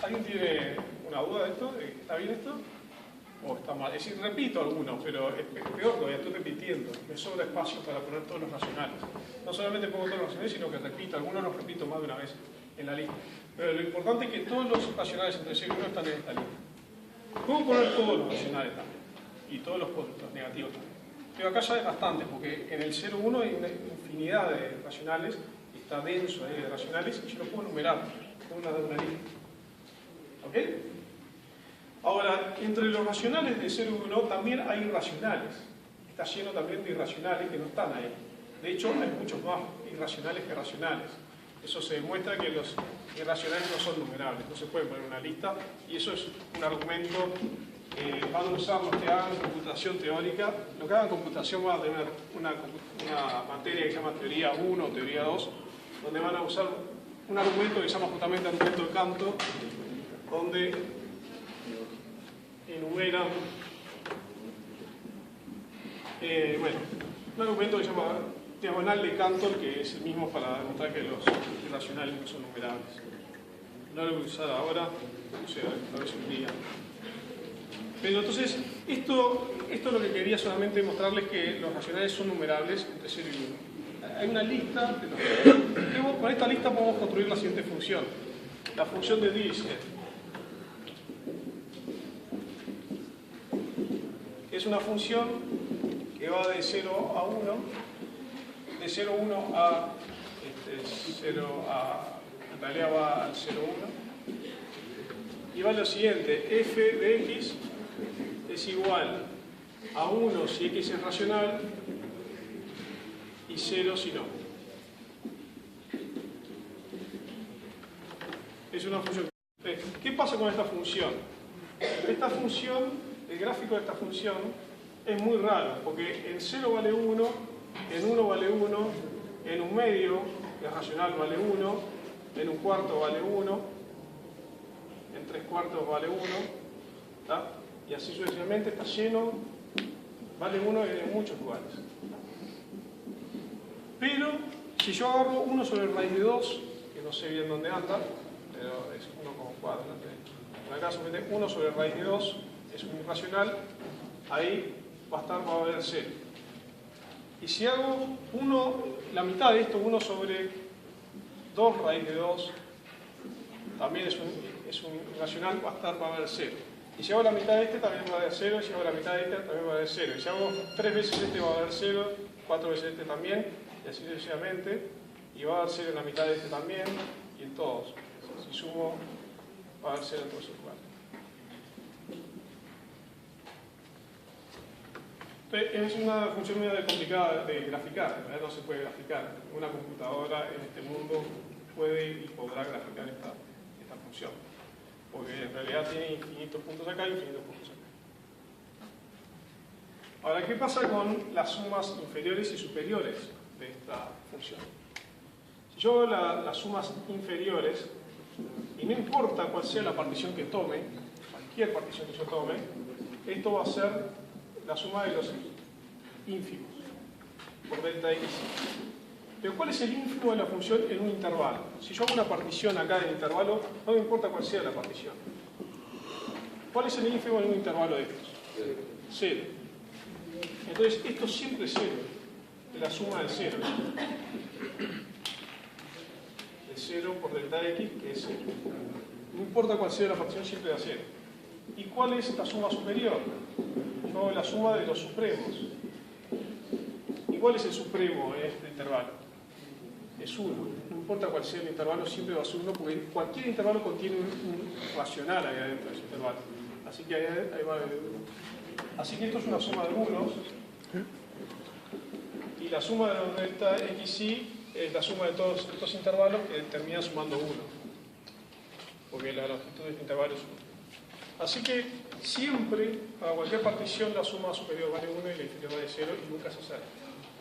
¿Alguien tiene una duda de esto? ¿Está bien esto? ¿O está mal? Es decir, repito algunos, pero es peor todavía, estoy repitiendo. Me sobra espacio para poner todos los racionales. No solamente pongo todos los racionales, sino que repito. Algunos los repito más de una vez en la lista. Pero lo importante es que todos los racionales entre 0 y 1 están en esta lista. Puedo poner todos los racionales también. Y todos los negativos también. Pero acá ya hay bastantes, porque en el 0, 1 hay una infinidad de racionales. Está denso ahí de racionales y yo los puedo numerar con una lista. ¿Ok? Ahora, entre los racionales de 0 y 1 también hay irracionales. Está lleno también de irracionales que no están ahí. De hecho, hay muchos más irracionales que racionales. Eso se demuestra que los irracionales no son numerables, no se puede poner en una lista, y eso es un argumento que van a usar los que hagan computación teórica. Los que hagan computación van a tener una materia que se llama teoría 1 o teoría 2, donde van a usar un argumento que se llama justamente argumento de Cantor, donde enumeran, un argumento que se llama diagonal de Cantor, que es el mismo para demostrar que los irracionales no son numerables. No lo voy a usar ahora, o sea, tal vez un día. Pero entonces, esto es lo que quería solamente mostrarles, que los racionales son numerables entre 0 y 1. Hay una lista de los que... Con esta lista podemos construir la siguiente función. La función de Dirichlet. Es una función que va de 0 a 1, de 0 a 1 a 0 a... en realidad va al 0, 1. Y va lo siguiente: f de x es igual a 1 si x es racional y 0 si no. Es una función. ¿Qué pasa con esta función? Esta función, el gráfico de esta función es muy raro, porque en 0 vale 1, en 1 vale 1, en un medio, que es racional, vale 1, en un cuarto vale 1, en 3 cuartos vale 1, ¿tá? Y así sucesivamente, está lleno, vale 1 en muchos lugares. Pero si yo agarro 1 sobre raíz de 2, que no sé bien dónde anda, pero es 1,4, en acá solamente 1 sobre raíz de 2 es un irracional, ahí va a valer 0. Y si hago la mitad de esto, 1 sobre 2 raíz de 2, también es un irracional, va a valer 0. Y si hago la mitad de este, también va a valer 0. Y si hago la mitad de este, también va a valer 0. Y si hago 3 veces este, va a valer 0. 4 veces este también. Y así sucesivamente. Y va a dar 0 en la mitad de este también. Y en todos. Si sumo, va a dar 0 en todos los lugares. Es una función medio complicada de graficar, en realidad no se puede graficar. Una computadora en este mundo puede y podrá graficar esta función, porque en realidad tiene infinitos puntos acá y infinitos puntos acá. Ahora, ¿qué pasa con las sumas inferiores y superiores de esta función? Si yo hago las sumas inferiores, y no importa cuál sea la partición que tome, cualquier partición que yo tome, esto va a ser la suma de los ínfimos por delta x. Pero ¿cuál es el ínfimo de la función en un intervalo? Si yo hago una partición acá en el intervalo, no me importa cuál sea la partición. ¿Cuál es el ínfimo en un intervalo de estos? 0. Entonces, esto siempre es 0, de la suma del 0. De 0 por delta x, que es 0. No importa cuál sea la partición, siempre da 0. ¿Y cuál es la suma superior? Yo hago la suma de los supremos. ¿Y cuál es el supremo en este intervalo? Es 1. No importa cuál sea el intervalo, siempre va a ser 1, porque cualquier intervalo contiene un racional ahí adentro de ese intervalo. Así que ahí va a haber 1. Así que esto es una suma de 1. Y la suma de los delta xy es la suma de todos estos intervalos que termina sumando 1. Porque la longitud de este intervalo es 1. Así que siempre, para cualquier partición, la suma superior vale 1 y la inferior vale 0 y nunca se acerca.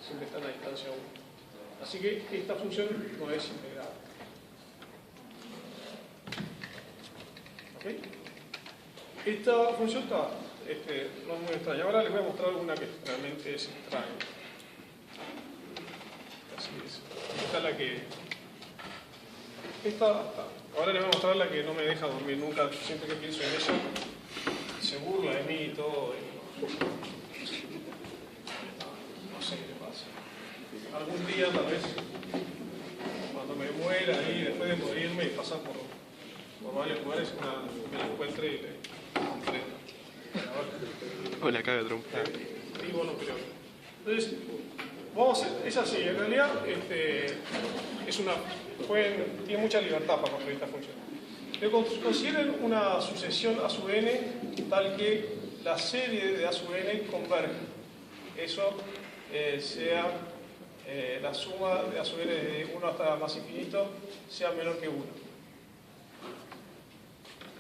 Siempre está en la distancia 1. Así que esta función no es integrada. ¿Okay? Esta función está no es muy extraña. Ahora les voy a mostrar una que realmente es extraña. Así es. Esta es la que... Ahora les voy a mostrar la que no me deja dormir nunca. Siempre que pienso en ella, se burla de mí y todo. No sé qué le pasa. Algún día, tal vez, cuando me muera y después de morirme y pasar por varios lugares, me la encuentre y le comprendo. Hola, caga de trompa. Vivo no creo. Entonces, vamos a hacer, es así, en realidad tiene mucha libertad para construir esta función. Pero consideren una sucesión a sub n tal que la serie de a sub n converge. Eso sea la suma de a sub n de 1 hasta más infinito sea menor que 1.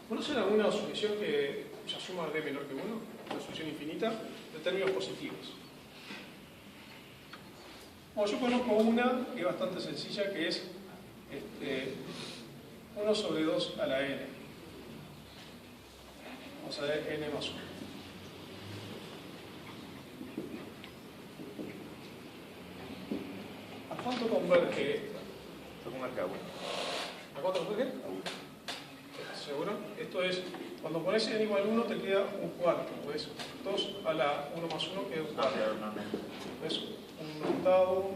¿Conocen alguna sucesión cuya suma d menor que 1? Una sucesión infinita de términos positivos. Bueno, yo conozco una que es bastante sencilla, que es 1 sobre 2 a la n. Vamos a ver n más 1. ¿A cuánto converge esta? ¿A cuánto converge? ¿Seguro? Esto es, cuando pones n igual a 1 te queda un cuarto, pues 2 a la 1 más 1 queda un cuarto. Es un octavo,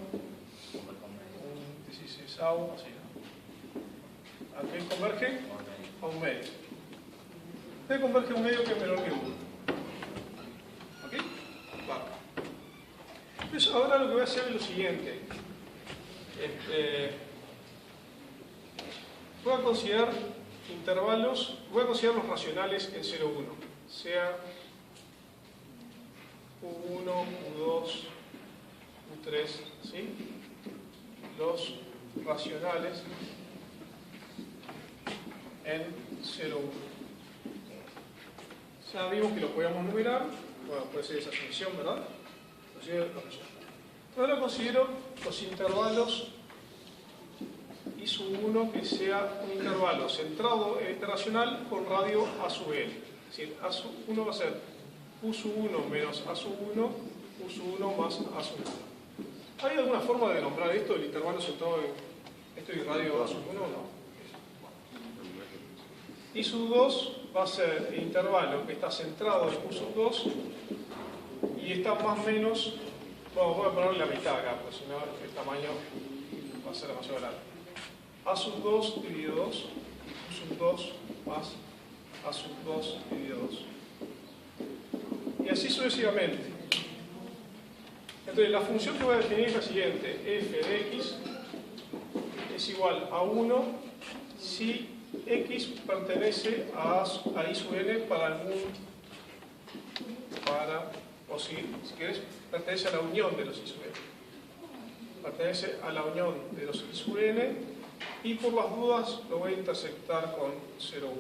un 16avo, así, ¿no? ¿A qué converge? A un medio. ¿Qué converge a un medio que es menor que 1? ¿Ok? Va. Entonces ahora lo que voy a hacer es lo siguiente. Voy a considerar intervalos, voy a considerar los racionales en 0, 1. Sea U1, U2, U3, ¿sí? Los racionales en 0, 1. Ya vimos que lo podíamos numerar, bueno, puede ser esa sumisión, ¿verdad? Ahora considero los intervalos I sub 1 que sea un intervalo centrado en este racional con radio A sub n. Es decir, A sub 1 va a ser U sub 1 menos A sub 1, U sub 1 más A sub 1. ¿Hay alguna forma de nombrar esto, el intervalo centrado en esto y radio A sub 1 o no? I sub 2 va a ser el intervalo que está centrado en U sub 2 y está más o menos, bueno, voy a ponerle la mitad acá, porque si no el tamaño va a ser demasiado grande. A sub 2 dividido 2, U sub 2 más A sub 2 dividido 2. Y así sucesivamente. Entonces la función que voy a definir es la siguiente: f de x es igual a 1 si x pertenece a I sub n para o si querés, pertenece a la unión de los I sub n. Pertenece a la unión de los I sub n, y por las dudas lo voy a intersectar con 0,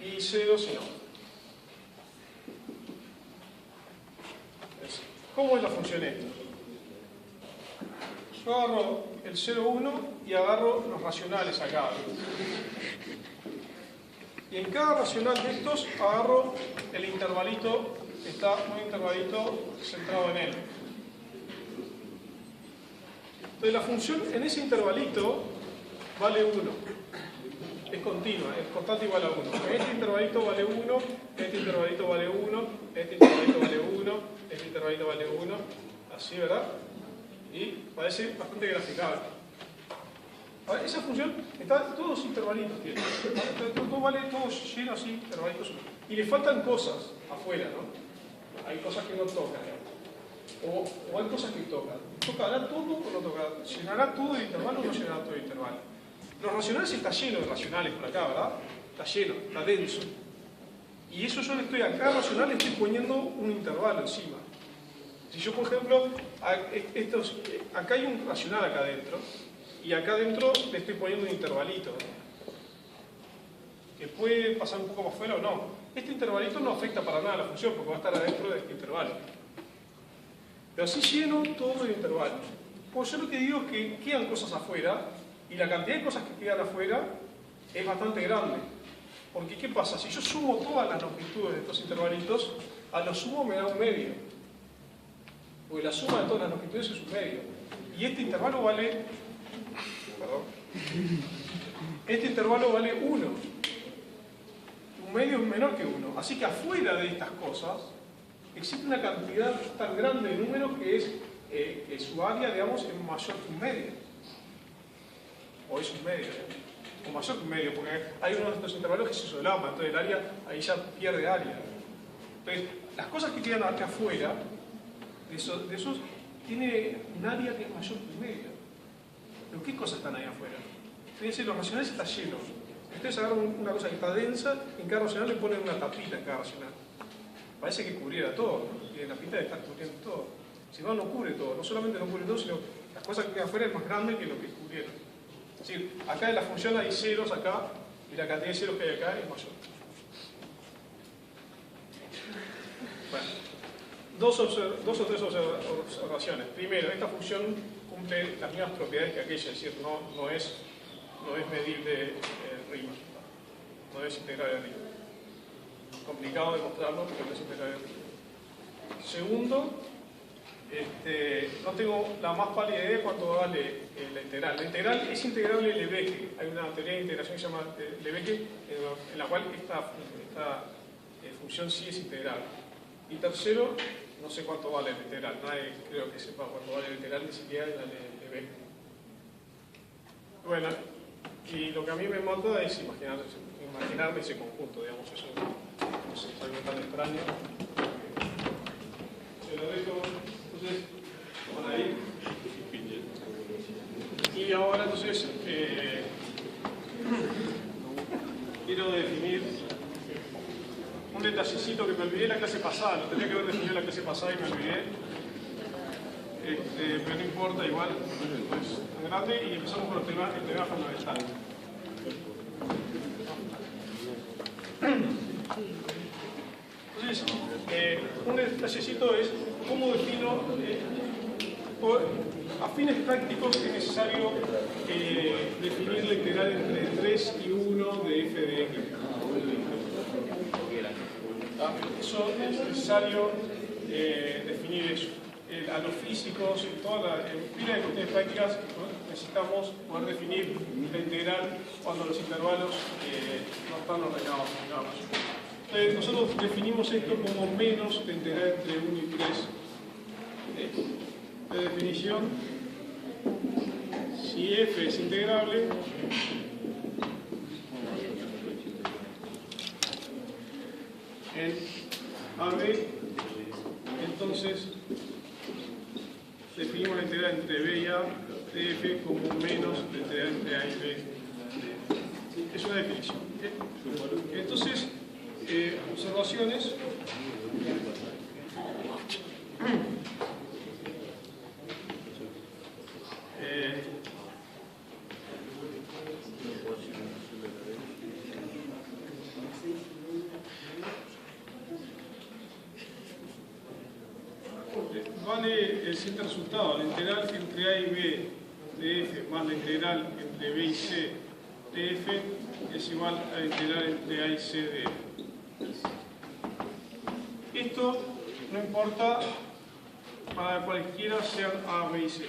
1. Y 0 si no. ¿Cómo es la función esta? Yo agarro el 0, 1 y agarro los racionales acá. Y en cada racional de estos agarro el intervalito, está un intervalito centrado en él. Entonces la función en ese intervalito vale 1. Es continua, es constante igual a 1. En este intervalito vale 1, este intervalito vale 1, este intervalito vale 1, este intervalito vale 1, así, ¿verdad? Y parece bastante graficable. Ahora, esa función está todos los intervalitos tiene. Todo vale, todo lleno así, intervalitos. Y le faltan cosas afuera, ¿no? Hay cosas que no tocan. O hay cosas que tocan. ¿Tocará todo o no tocará? ¿Llenará todo el intervalo o no llenará todo el intervalo? Los racionales está lleno de racionales por acá, ¿verdad? Está lleno, está denso. Y eso yo le estoy a cada racional le estoy poniendo un intervalo encima. Si yo, por ejemplo, acá hay un racional acá adentro, y acá adentro le estoy poniendo un intervalito, que puede pasar un poco más fuera o no. Este intervalito no afecta para nada a la función, porque va a estar adentro de este intervalo. Pero así lleno todo el intervalo. Pues yo lo que digo es que quedan cosas afuera, y la cantidad de cosas que quedan afuera es bastante grande. Porque, ¿qué pasa? Si yo sumo todas las longitudes de estos intervalitos, a lo sumo me da un medio. Porque la suma de todas las longitudes es un medio. Y este intervalo vale... Perdón. Este intervalo vale 1. Un medio es menor que 1. Así que afuera de estas cosas existe una cantidad tan grande de números que es que su área, digamos, es mayor que un medio. O es un medio, o mayor que un medio, porque hay uno de estos intervalos que se solapa, entonces el área ahí ya pierde área. Entonces, las cosas que quedan acá afuera, de esos tiene un área que es mayor que un medio. ¿Pero qué cosas están ahí afuera? Fíjense, los racionales están llenos. Ustedes agarran una cosa que está densa, en cada racional le ponen una tapita en cada racional. Parece que cubriera todo, ¿no? Y la tapita está cubriendo todo. Si no, no cubre todo. No solamente no cubre todo, sino las cosas que quedan afuera es más grande que lo que cubrieron. Es decir, acá en la función hay ceros acá, y la cantidad de ceros que hay acá es mayor. Bueno, dos o tres observaciones. Primero, esta función cumple las mismas propiedades que aquella, es decir, no es medible rima, no es integrable rima. Complicado demostrarlo, pero no es integrable rima. Segundo, no tengo la más pálida idea de cuánto vale la integral. La integral es integrable Lebesgue. Hay una teoría de integración que se llama Lebesgue, en la cual esta función sí es integrable. Y tercero, no sé cuánto vale la integral. Nadie creo que sepa cuánto vale la integral, ni siquiera en la Lebesgue. Bueno, y lo que a mí me mata es imaginarme ese conjunto, digamos. Eso no sé, es algo tan extraño. Se lo dejo. Entonces, por ahí. Y ahora entonces quiero definir un detallecito que me olvidé en la clase pasada. Lo tenía que haber definido en la clase pasada y me olvidé. Pero no importa, igual es tan grande. Y empezamos con el tema fundamental. Entonces, un detallecito es cómo defino, a fines prácticos es necesario definir la integral entre 3 y 1 de f de x. Eso es necesario definir eso. A los físicos, en pila de cuestiones prácticas, ¿no? Necesitamos poder definir la integral cuando los intervalos no están ordenados. Nosotros definimos esto como menos de integral entre 1 y 3. De definición, si f es integrable, en AB, entonces definimos la integral entre b y a de f como menos de integral entre a y b. Es una definición. Entonces, observaciones. Vale el siguiente resultado: la integral entre A y B de f más la integral entre B y C de f es igual a la integral entre A y C de f. Esto no importa para cualquiera sean A, B y C.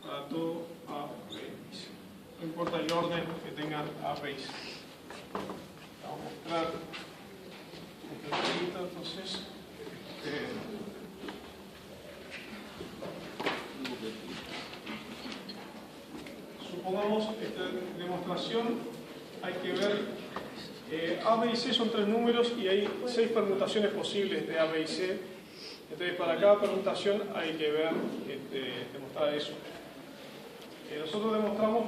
Para todo A, B y C. No importa el orden que tengan A, B y C. Vamos a mostrar un poquito entonces. Supongamos esta demostración, hay que ver, A, B y C son 3 números y hay 6 permutaciones posibles de A, B y C. Entonces para cada permutación hay que ver, demostrar eso. Nosotros demostramos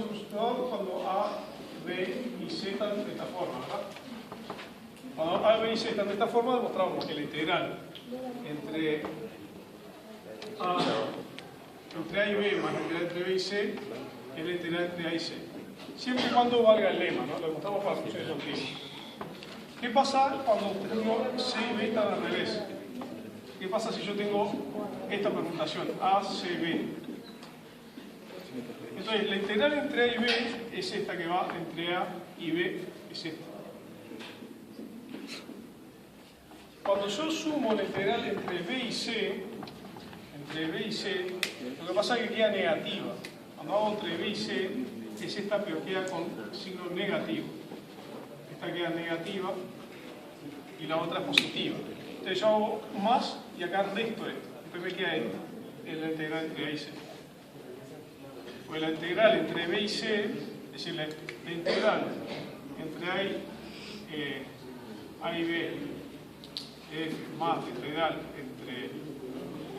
el resultado cuando A, B y C están de esta forma, ¿verdad? Cuando A, B y C están de esta forma, demostramos que la integral entre A y B más la integral entre B y C es la integral entre A y C. Siempre y cuando valga el lema, ¿no? Lo demostramos para funciones continuas. ¿Qué pasa cuando tengo C y B están al revés? ¿Qué pasa si yo tengo esta permutación, A, C, B? Entonces, la integral entre A y B es esta que va entre A y B, es esta. Cuando yo sumo la integral entre B y C, lo que pasa es que queda negativa. Cuando hago entre B y C, es esta, pero queda con signo negativo. Esta queda negativa y la otra es positiva. Entonces yo hago más y acá resto esto. Después me queda esta, es la integral entre A y C. Pues la integral entre B y C, es decir, la integral entre A y B, f más la integral entre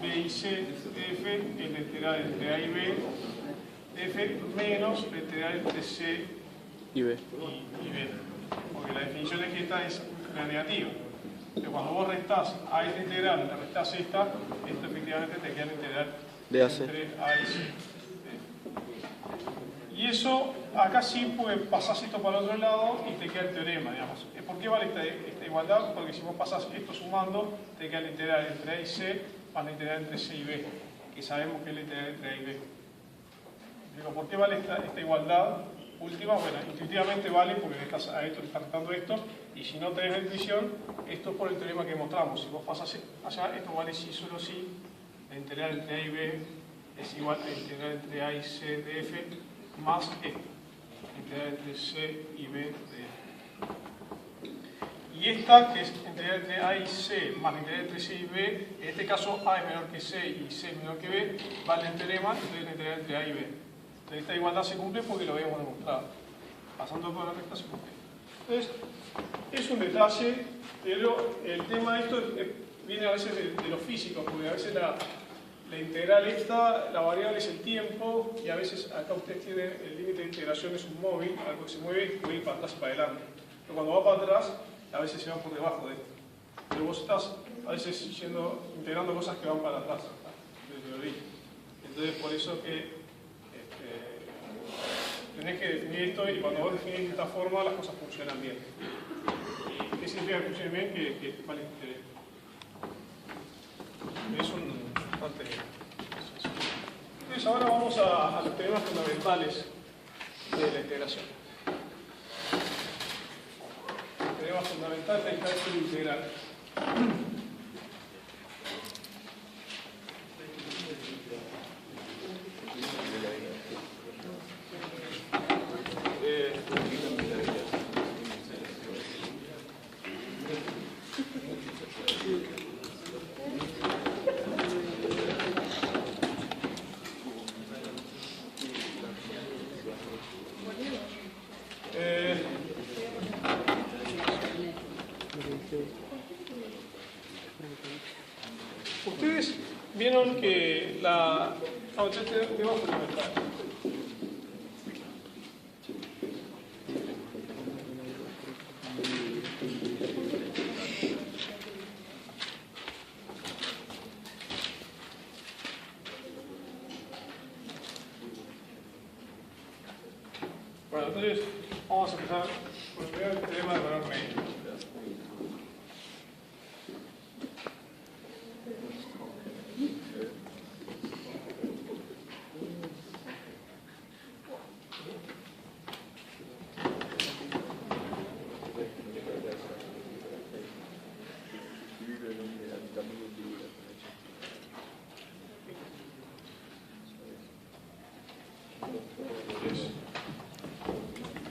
B y C de f es la integral entre A y B de f menos la integral entre C Y B. y B. Porque la definición es que esta es la negativa. Pero cuando vos restás a esta integral, le restás esta, esto efectivamente te queda la integral De AC. entre A y C. Y eso, acá sí pasás esto para el otro lado y te queda el teorema, digamos. ¿Por qué vale esta igualdad? Porque si vos pasás esto sumando, te queda la integral entre A y C más la integral entre C y B, que sabemos que es la integral entre A y B. Digo, ¿por qué vale esta igualdad última? Bueno, intuitivamente vale porque a esto le está restando esto, y si no tenés la intuición, esto es por el teorema que mostramos. Si vos pasás allá, esto vale sí, solo sí, la integral entre A y B es igual a la integral entre A y C de f más esto, la integral entre C y B de f. Y esta, que es la integral entre A y C más la integral entre C y B, en este caso A es menor que C y C es menor que B, vale el teorema, entonces la integral entre A y B. Entonces esta igualdad se cumple porque lo habíamos demostrado. Pasando por la recta se cumple. Entonces, es un detalle, pero el tema de esto viene a veces de lo físico, porque a veces la integral esta, la variable es el tiempo, y a veces acá ustedes tienen el límite de integración es un móvil, algo que se mueve y puede ir para atrás y para adelante. Pero cuando va para atrás, a veces se va por debajo de esto. Pero vos estás a veces integrando cosas que van para atrás, desde el origen. Entonces, por eso que tenés que definir esto, y cuando vos definís de esta forma, las cosas funcionan bien. ¿Qué significa que funcione bien? Que vale interés. Es un bastante bien. Entonces, ahora vamos a los teoremas fundamentales de la integración. El teorema fundamental del cálculo integral. Ustedes vieron que este tema fundamental. Bueno, entonces vamos a empezar por el tema del valor medio.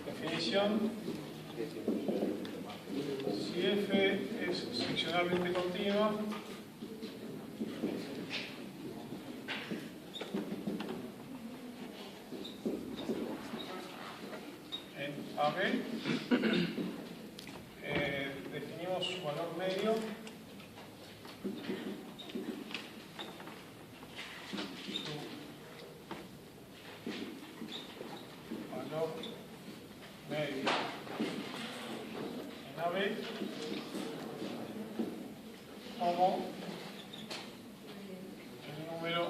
Definición: si f es seccionalmente continua, en AB, definimos su valor medio medio en AB como el número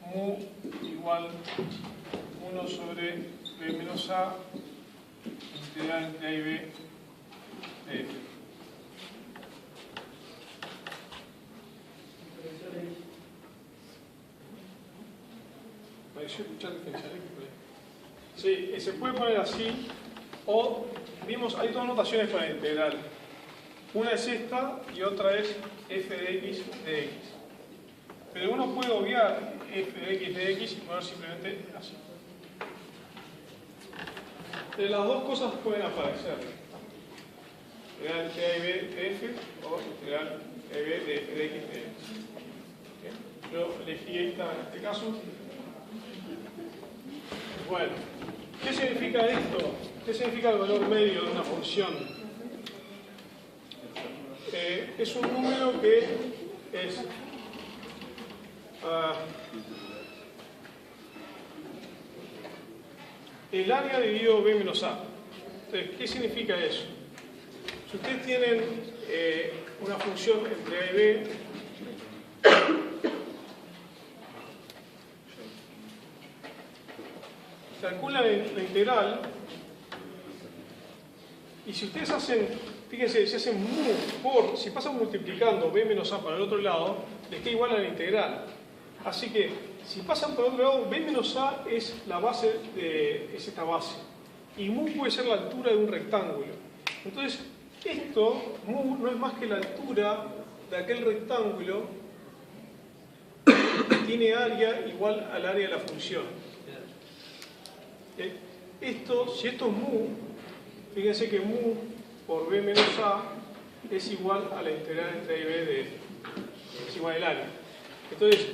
mu igual 1 sobre b menos a integral entre a y b de f. Pareció escuchar diferencial. Sí, se puede poner así, o vimos, hay dos notaciones para la integral. Una es esta y otra es f de x de x. Pero uno puede obviar f de x de x y poner simplemente así. Las dos cosas pueden aparecer. Integral entre a y b de f o integral a y b de f de x de x. Yo elegí esta en este caso. Bueno, ¿qué significa esto? ¿Qué significa el valor medio de una función? Es un número que es el área dividido b menos a. Entonces, ¿qué significa eso? Si ustedes tienen una función entre a y b, calculan la integral, y si ustedes hacen, fíjense, si hacen mu por, si pasan multiplicando b menos a para el otro lado, les queda igual a la integral. Así que, si pasan por el otro lado, b menos a es la base, es esta base. Y mu puede ser la altura de un rectángulo. Entonces, esto, mu, no es más que la altura de aquel rectángulo que tiene área igual al área de la función. Esto, si esto es mu, fíjense que mu por b menos a es igual a la integral entre a y b de f. Es igual al área. Entonces,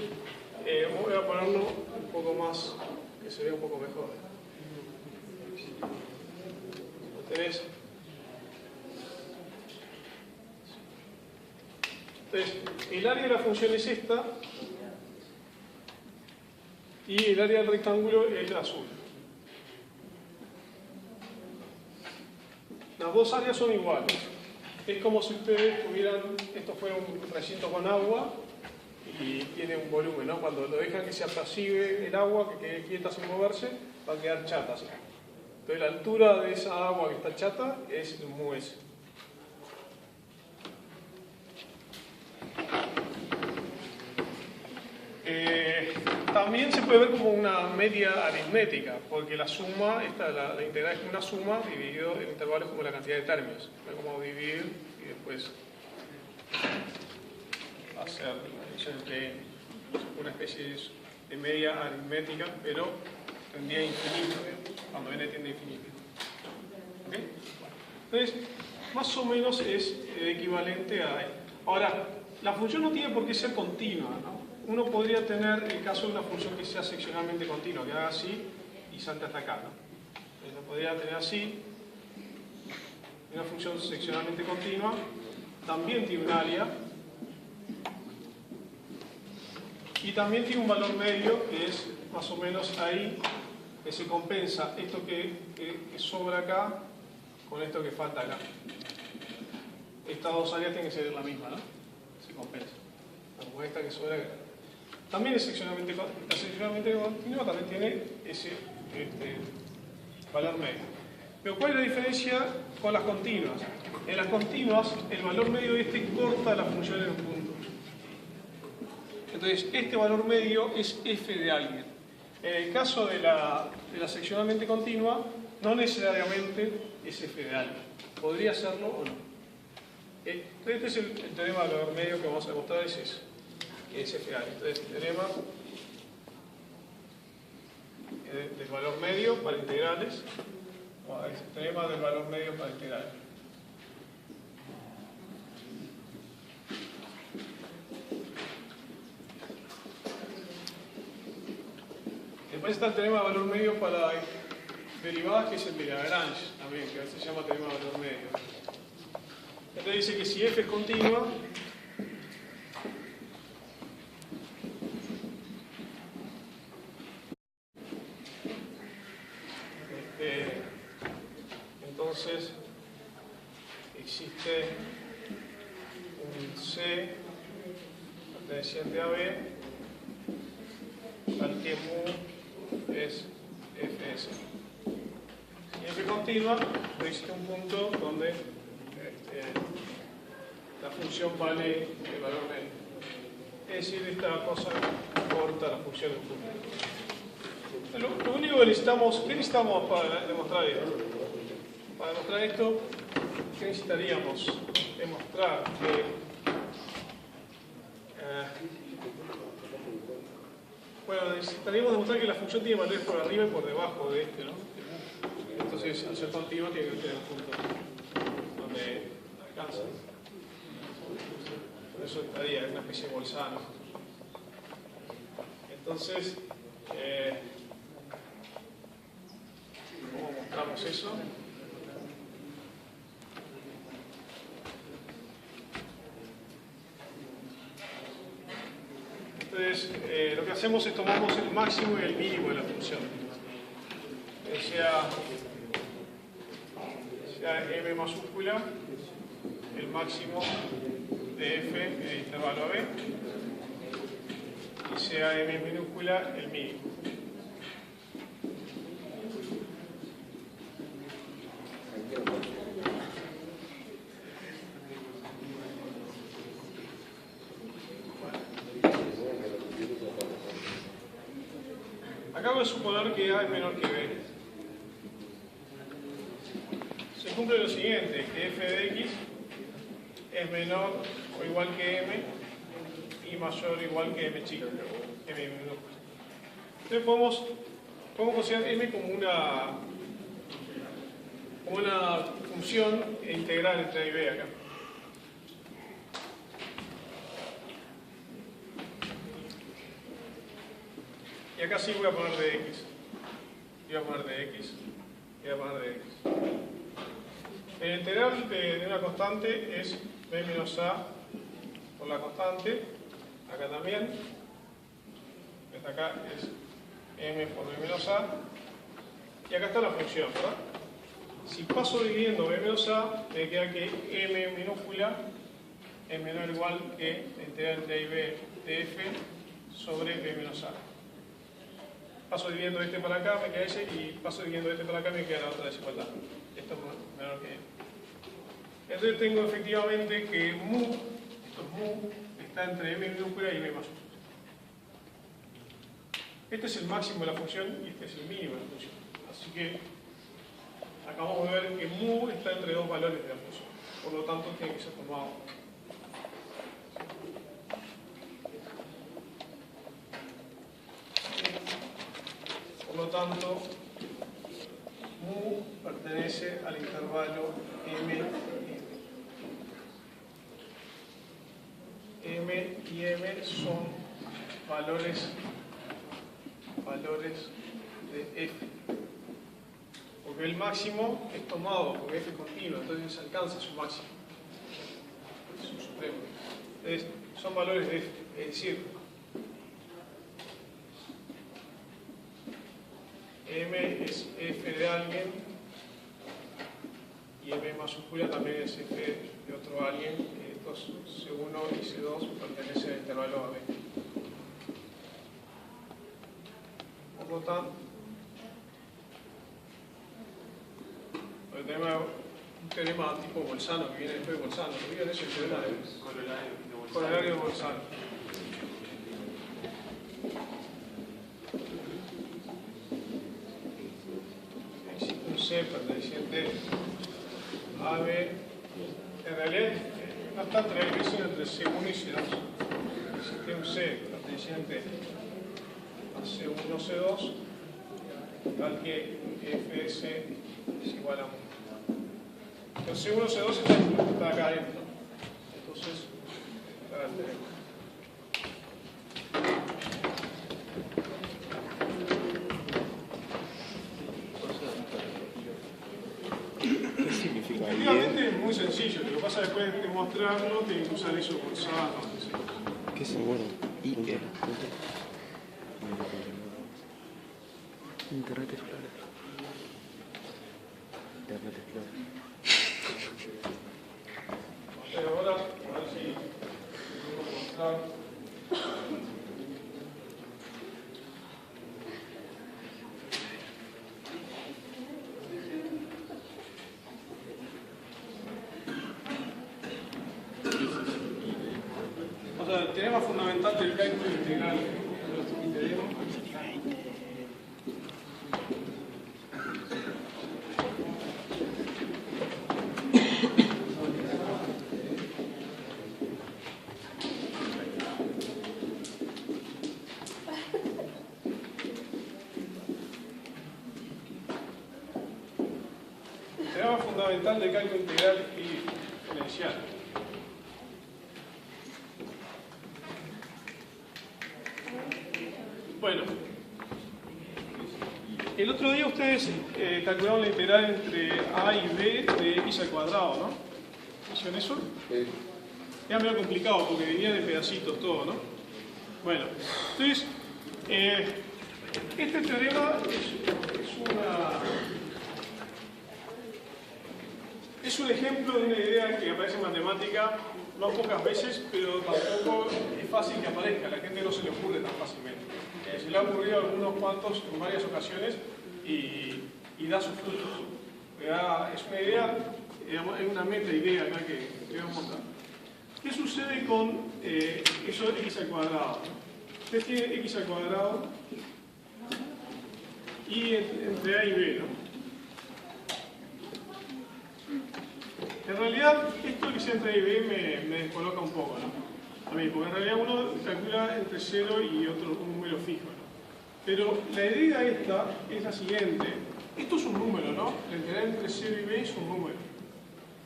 voy a ponerlo un poco más, que se vea un poco mejor. ¿Lo tenés? Entonces, el área de la función es esta y el área del rectángulo es el azul. Las dos áreas son iguales. Es como si ustedes tuvieran, esto fuera un recinto con agua y tiene un volumen, ¿no? Cuando lo dejan que se apacigue el agua, que quede quieta sin moverse, va a quedar chata, ¿sí? Entonces la altura de esa agua que está chata es el mu s. También se puede ver como una media aritmética, porque la suma, la integral es como una suma dividido en intervalos como la cantidad de términos. Es como dividir y después hacer la división entre una especie de media aritmética, pero tendría infinito, cuando n tiende a infinito. ¿Okay? Entonces, más o menos es equivalente a... Ahora, la función no tiene por qué ser continua, ¿no? Uno podría tener el caso de una función que sea seccionalmente continua, que haga así y salte hasta acá, ¿no? Entonces, lo podría tener así. Una función seccionalmente continua también tiene un área y también tiene un valor medio que es más o menos ahí, que se compensa esto que sobra acá con esto que falta acá. Estas dos áreas tienen que ser la misma, ¿no? Se compensa. Como esta que sobra acá. También es seccionalmente continua, también tiene ese valor medio. Pero ¿cuál es la diferencia con las continuas? En las continuas, el valor medio corta la función en un punto. Entonces, este valor medio es f de alguien. En el caso de la seccionalmente continua, no necesariamente es f de alguien. Podría serlo o no. Este es el teorema del valor medio que vamos a demostrar, es eso, que es f de alguien. Entonces, el teorema del valor medio para integrales, o el teorema del valor medio para integrales. Después está el teorema de valor medio para derivadas, que es el de Lagrange también, que a veces se llama teorema de valor medio. Entonces dice que si f es continua, entonces existe un C perteneciente a B al que mu es fs. Y f continua, existe un punto donde la función vale el valor medio. Es decir, esta cosa corta la función de un punto. Lo único que necesitamos, ¿qué necesitamos para demostrar esto? Para demostrar esto, ¿qué necesitaríamos? Demostrar que bueno, necesitaríamos demostrar que la función tiene valores por arriba y por debajo de este, ¿no? Entonces, al ser continua tiene que tener un punto donde alcanza. Por eso estaría en una especie de bolsano. Entonces, ¿cómo mostramos eso? Entonces, lo que hacemos es tomamos el máximo y el mínimo de la función. Sea m mayúscula, el máximo de f en el intervalo AB, y sea m minúscula, el mínimo. Acá voy a suponer que A es menor que B. Se cumple lo siguiente, que f de x es menor o igual que m y mayor o igual que m chica, m minúscula. Entonces podemos considerar m como una función integral entre A y B acá. Y acá sí voy a poner de x. Voy a poner de x. Voy a poner de x. El integral de una constante es b menos a por la constante. Acá también. Esta acá es m por b menos a. Y acá está la función, ¿verdad? Si paso dividiendo b menos a, me queda que m minúscula es menor o igual que la integral entre a y b de f sobre b menos a. Paso dividiendo este para acá, me queda ese, y paso dividiendo este para acá, me queda la otra desigualdad. Esto es menor que entonces tengo efectivamente que mu, esto es mu, está entre m minúscula y m mayúscula. Este es el máximo de la función y este es el mínimo de la función. Así que acabamos de ver que mu está entre dos valores de la función. Por lo tanto, tiene que ser tomado. Por lo tanto, mu pertenece al intervalo m y m son valores de f. Porque el máximo es tomado, porque f es continuo, entonces se alcanza su máximo. Es su supremo. Entonces, son valores de f. Es decir, m es f de alguien y m mayúscula también es f de otro alguien. Estos C1 y C2 pertenecen al intervalo AB. Por lo tanto, teorema tipo Bolzano que viene después de Bolzano. ¿Lo vieron ese teorema de corolario de Bolzano? Existe un C perteneciente a B. En realidad no está entre A y B, sino entre C1 y C2. Existe un C perteneciente a C1, C2, tal que Fs es igual a 1. El C1, C2 está acá adentro. Entonces, ahora tenemos. ¿Qué significa Efectivamente bien? es muy sencillo. Lo que pasa después de mostrarlo, tienen que usar eso por SAT. ¿Qué es bueno? ¿Qué? Internet Explorer. Internet Explorer. Pero ahora, a ver si puedo mostrar. O sea, el teorema fundamental del cálculo integral. Teorema fundamental del cálculo integral y exponencial. Bueno, el otro día ustedes calcularon la integral entre a y b de x al cuadrado, ¿no? ¿Hicieron eso? Sí. Era medio complicado porque venía de pedacitos todo, ¿no? Bueno, entonces, este teorema es un ejemplo de una idea que aparece en matemática no pocas veces, pero tampoco es fácil que aparezca. A la gente no se le ocurre tan fácilmente. Se le ha ocurrido a algunos cuantos en varias ocasiones y da sus frutos. Es una idea, digamos, es una meta idea acá que voy a mostrar. ¿Qué sucede con eso de x al cuadrado? Usted tiene x al cuadrado y entre a y b, ¿no? En realidad, esto que sea entre a y b me descoloca un poco, ¿no? A mí, porque en realidad uno calcula entre 0 y un número fijo, ¿no? Pero la idea esta es la siguiente. Esto es un número, ¿no? La integral entre 0 y b es un número,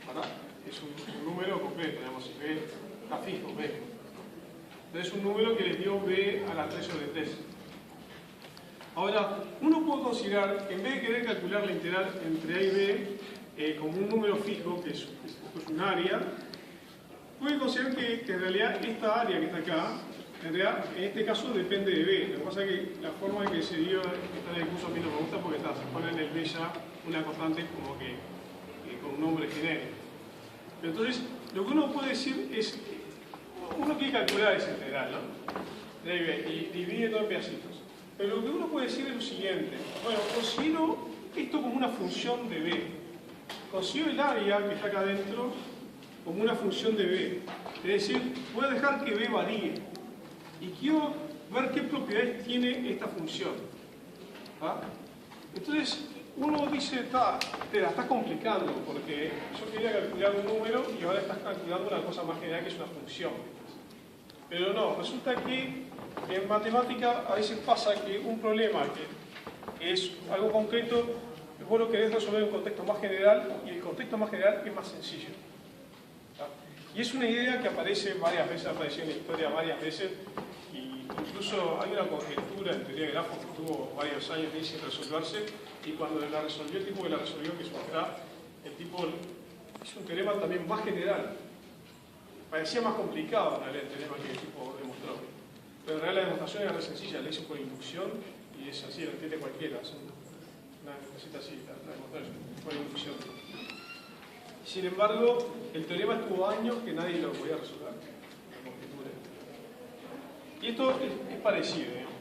¿verdad? Es un número completo, digamos, si b está fijo, b. Entonces es un número que le dio b a la 3 sobre 3. Ahora, uno puede considerar que en vez de querer calcular la integral entre a y b como un número fijo, que es un área, puede considerar que en realidad esta área que está acá, en realidad en este caso depende de b. Lo que pasa es que la forma en que se dio esta discurso a mí no me gusta porque se pone en el b ya una constante como que con un nombre genérico. Pero entonces, lo que uno puede decir es, uno quiere calcular esa integral, ¿no? De a y b, y divide todo en pedacitos. Pero lo que uno puede decir es lo siguiente. Bueno, considero esto como una función de b. Considero el área que está acá adentro como una función de b. Es decir, voy a dejar que b varíe. Y quiero ver qué propiedades tiene esta función. ¿Ah? Entonces, uno dice, te la estás complicando, porque yo quería calcular un número y ahora estás calculando una cosa más general que es una función. Pero no, resulta que en matemática a veces pasa que un problema que es algo concreto, vos lo querés resolver en un contexto más general y el contexto más general es más sencillo. Y es una idea que aparece varias veces, apareció en la historia varias veces, y incluso hay una conjetura en teoría de grafos que tuvo varios años ahí sin resolverse, y cuando la resolvió, el tipo que la resolvió, que es un graf, el tipo hizo un teorema también más general. Parecía más complicado en realidad el teorema que el tipo demostró. Pero en realidad la demostración era re sencilla, la hizo por inducción, y es así, la entiende cualquiera. Es una cosita así, la demostración por inducción. Sin embargo, el teorema estuvo años que nadie lo podía resolver. La conjetura. Y esto es parecido, digamos.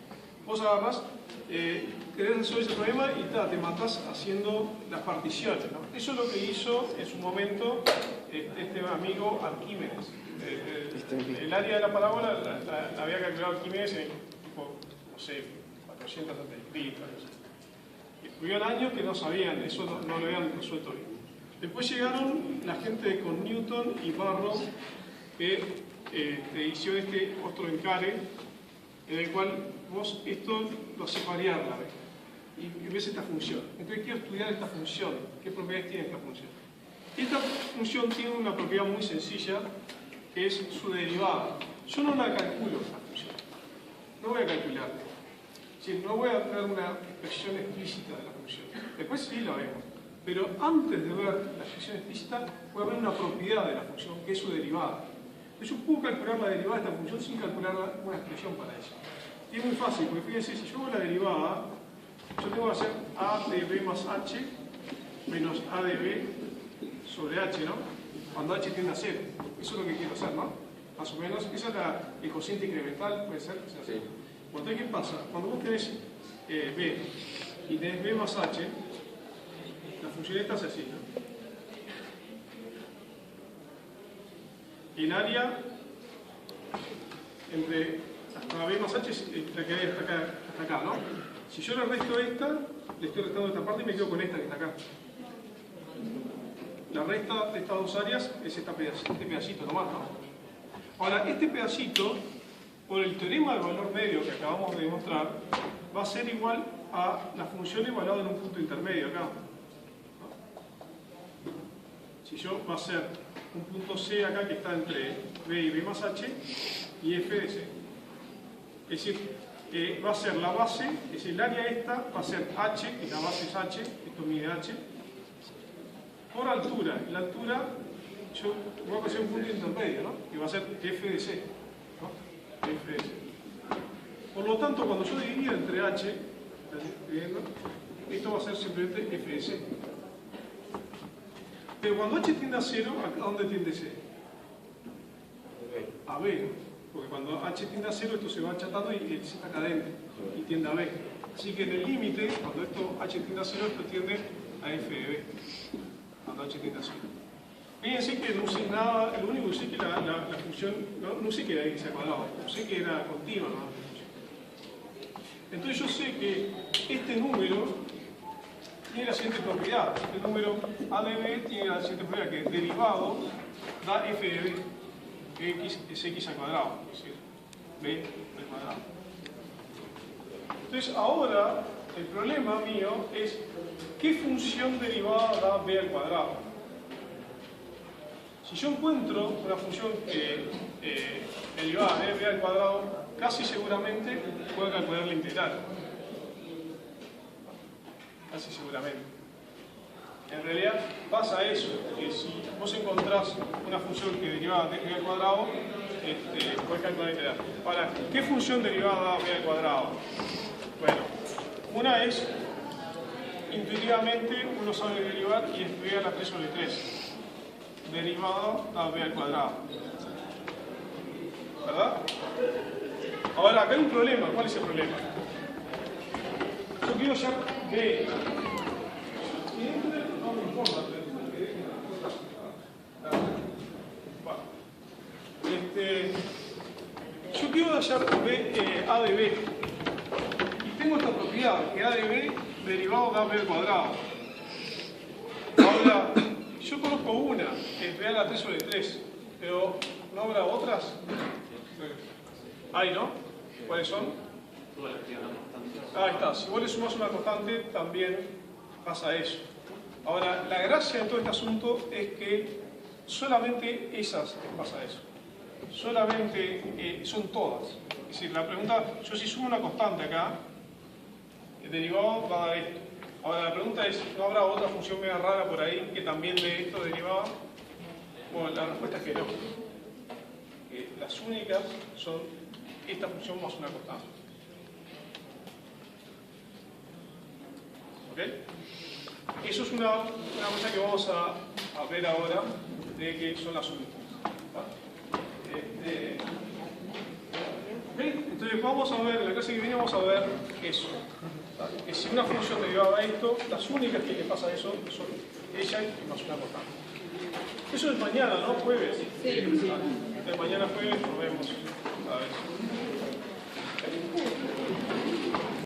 Vos agarrás querés resolver ese problema y te matás haciendo las particiones, ¿no? Eso es lo que hizo en su momento este amigo Arquímedes. El área de la parábola la había calculado Arquímedes en tipo, no sé, 400 a.C. Hubieron años que no sabían, eso no lo habían resuelto bien. Después llegaron la gente con Newton y Barrow, que te hicieron este otro encare, en el cual vos esto lo haces variar la vez y ves esta función. Entonces quiero estudiar esta función, qué propiedades tiene esta función. Esta función tiene una propiedad muy sencilla, que es su derivada. Yo no la calculo esta función, no voy a calcularla. No voy a dar una expresión explícita de la función. Después sí la vemos. Pero antes de ver la expresión explícita, voy a ver una propiedad de la función, que es su derivada. Entonces yo puedo calcular la derivada de esta función sin calcular una expresión para ella. Y es muy fácil, porque fíjense, si yo hago la derivada, yo tengo que hacer a de b más h menos a de b sobre h, ¿no? Cuando h tiende a 0. Eso es lo que quiero hacer, ¿no? Más o menos, esa es el cociente incremental, puede ser. Sí. Bueno, entonces, ¿qué pasa? Cuando vos tenés b y tenés b más h, la función esta es así, ¿no? El área entre hasta b más h es la que hay hasta acá, ¿no? Si yo le resto esta, le estoy restando esta parte y me quedo con esta que está acá. La resta de estas dos áreas es este pedacito nomás, ¿no? Ahora, este pedacito, por el teorema del valor medio que acabamos de demostrar, va a ser igual a la función evaluada en un punto intermedio acá. Si yo va a ser un punto C acá que está entre B y B más H y F de C. Es decir, va a ser la base, es decir, el área esta va a ser H, y la base es H, esto mide H, por altura. Y la altura, yo voy a hacer un punto intermedio, ¿no? Que va a ser F de C, ¿no? F de C. Por lo tanto, cuando yo divido entre H, esto va a ser simplemente F de C. Pero cuando H tiende a 0, ¿a dónde tiende C? A B, ¿no? Porque cuando H tiende a 0, esto se va achatando y C está acá adentro y tiende a B. Así que en el límite, cuando esto H tiende a 0, esto tiende a F de B. Cuando H tiende a 0. Fíjense que no usé nada, lo único que usé que la función, no usé que era x al cuadrado, usé que era continua, ¿no? Entonces yo sé que este número tiene la siguiente propiedad. El número a de b tiene la siguiente propiedad, que derivado da f de b, que x es x al cuadrado, es decir, b al cuadrado. Entonces ahora el problema mío es ¿qué función derivada da b al cuadrado? Si yo encuentro una función derivada de b al cuadrado, casi seguramente puedo calcular la integral. Casi seguramente. En realidad pasa eso, que si vos encontrás una función que derivada de b al cuadrado, podés calcular la integral. Ahora, ¿qué función derivada da b al cuadrado? Bueno, una es, intuitivamente uno sabe derivar y es b a la 3 sobre 3. Derivado da b al cuadrado. ¿Verdad? Ahora, acá hay un problema. ¿Cuál es el problema? Yo quiero ya b. No me importa. Yo quiero hallar b, a de b. Y tengo esta propiedad, que a de b derivado da b al cuadrado. Ahora, yo conozco una, que es b a la 3 sobre 3, pero ¿no habrá otras? Hay, ¿no? ¿Cuáles son? Ahí está, si vos le sumás una constante, también pasa eso. Ahora, la gracia de todo este asunto es que solamente esas pasa eso. Solamente son todas. Es decir, la pregunta, yo si sumo una constante acá, el derivado va a dar esto. Ahora la pregunta es, ¿no habrá otra función media rara por ahí que también dé esto derivado? Bueno, la respuesta es que no. Que las únicas son esta función más una constante. ¿Ok? Eso es una cosa que vamos a ver ahora, de que son las únicas. ¿Ok? Entonces, Entonces vamos a ver, en la clase que viene vamos a ver eso. Que si una función derivada de esto, las únicas que le pasa eso son ella y más una constante. Eso es mañana, ¿no? Jueves. Sí. Entonces mañana jueves nos vemos. A ver.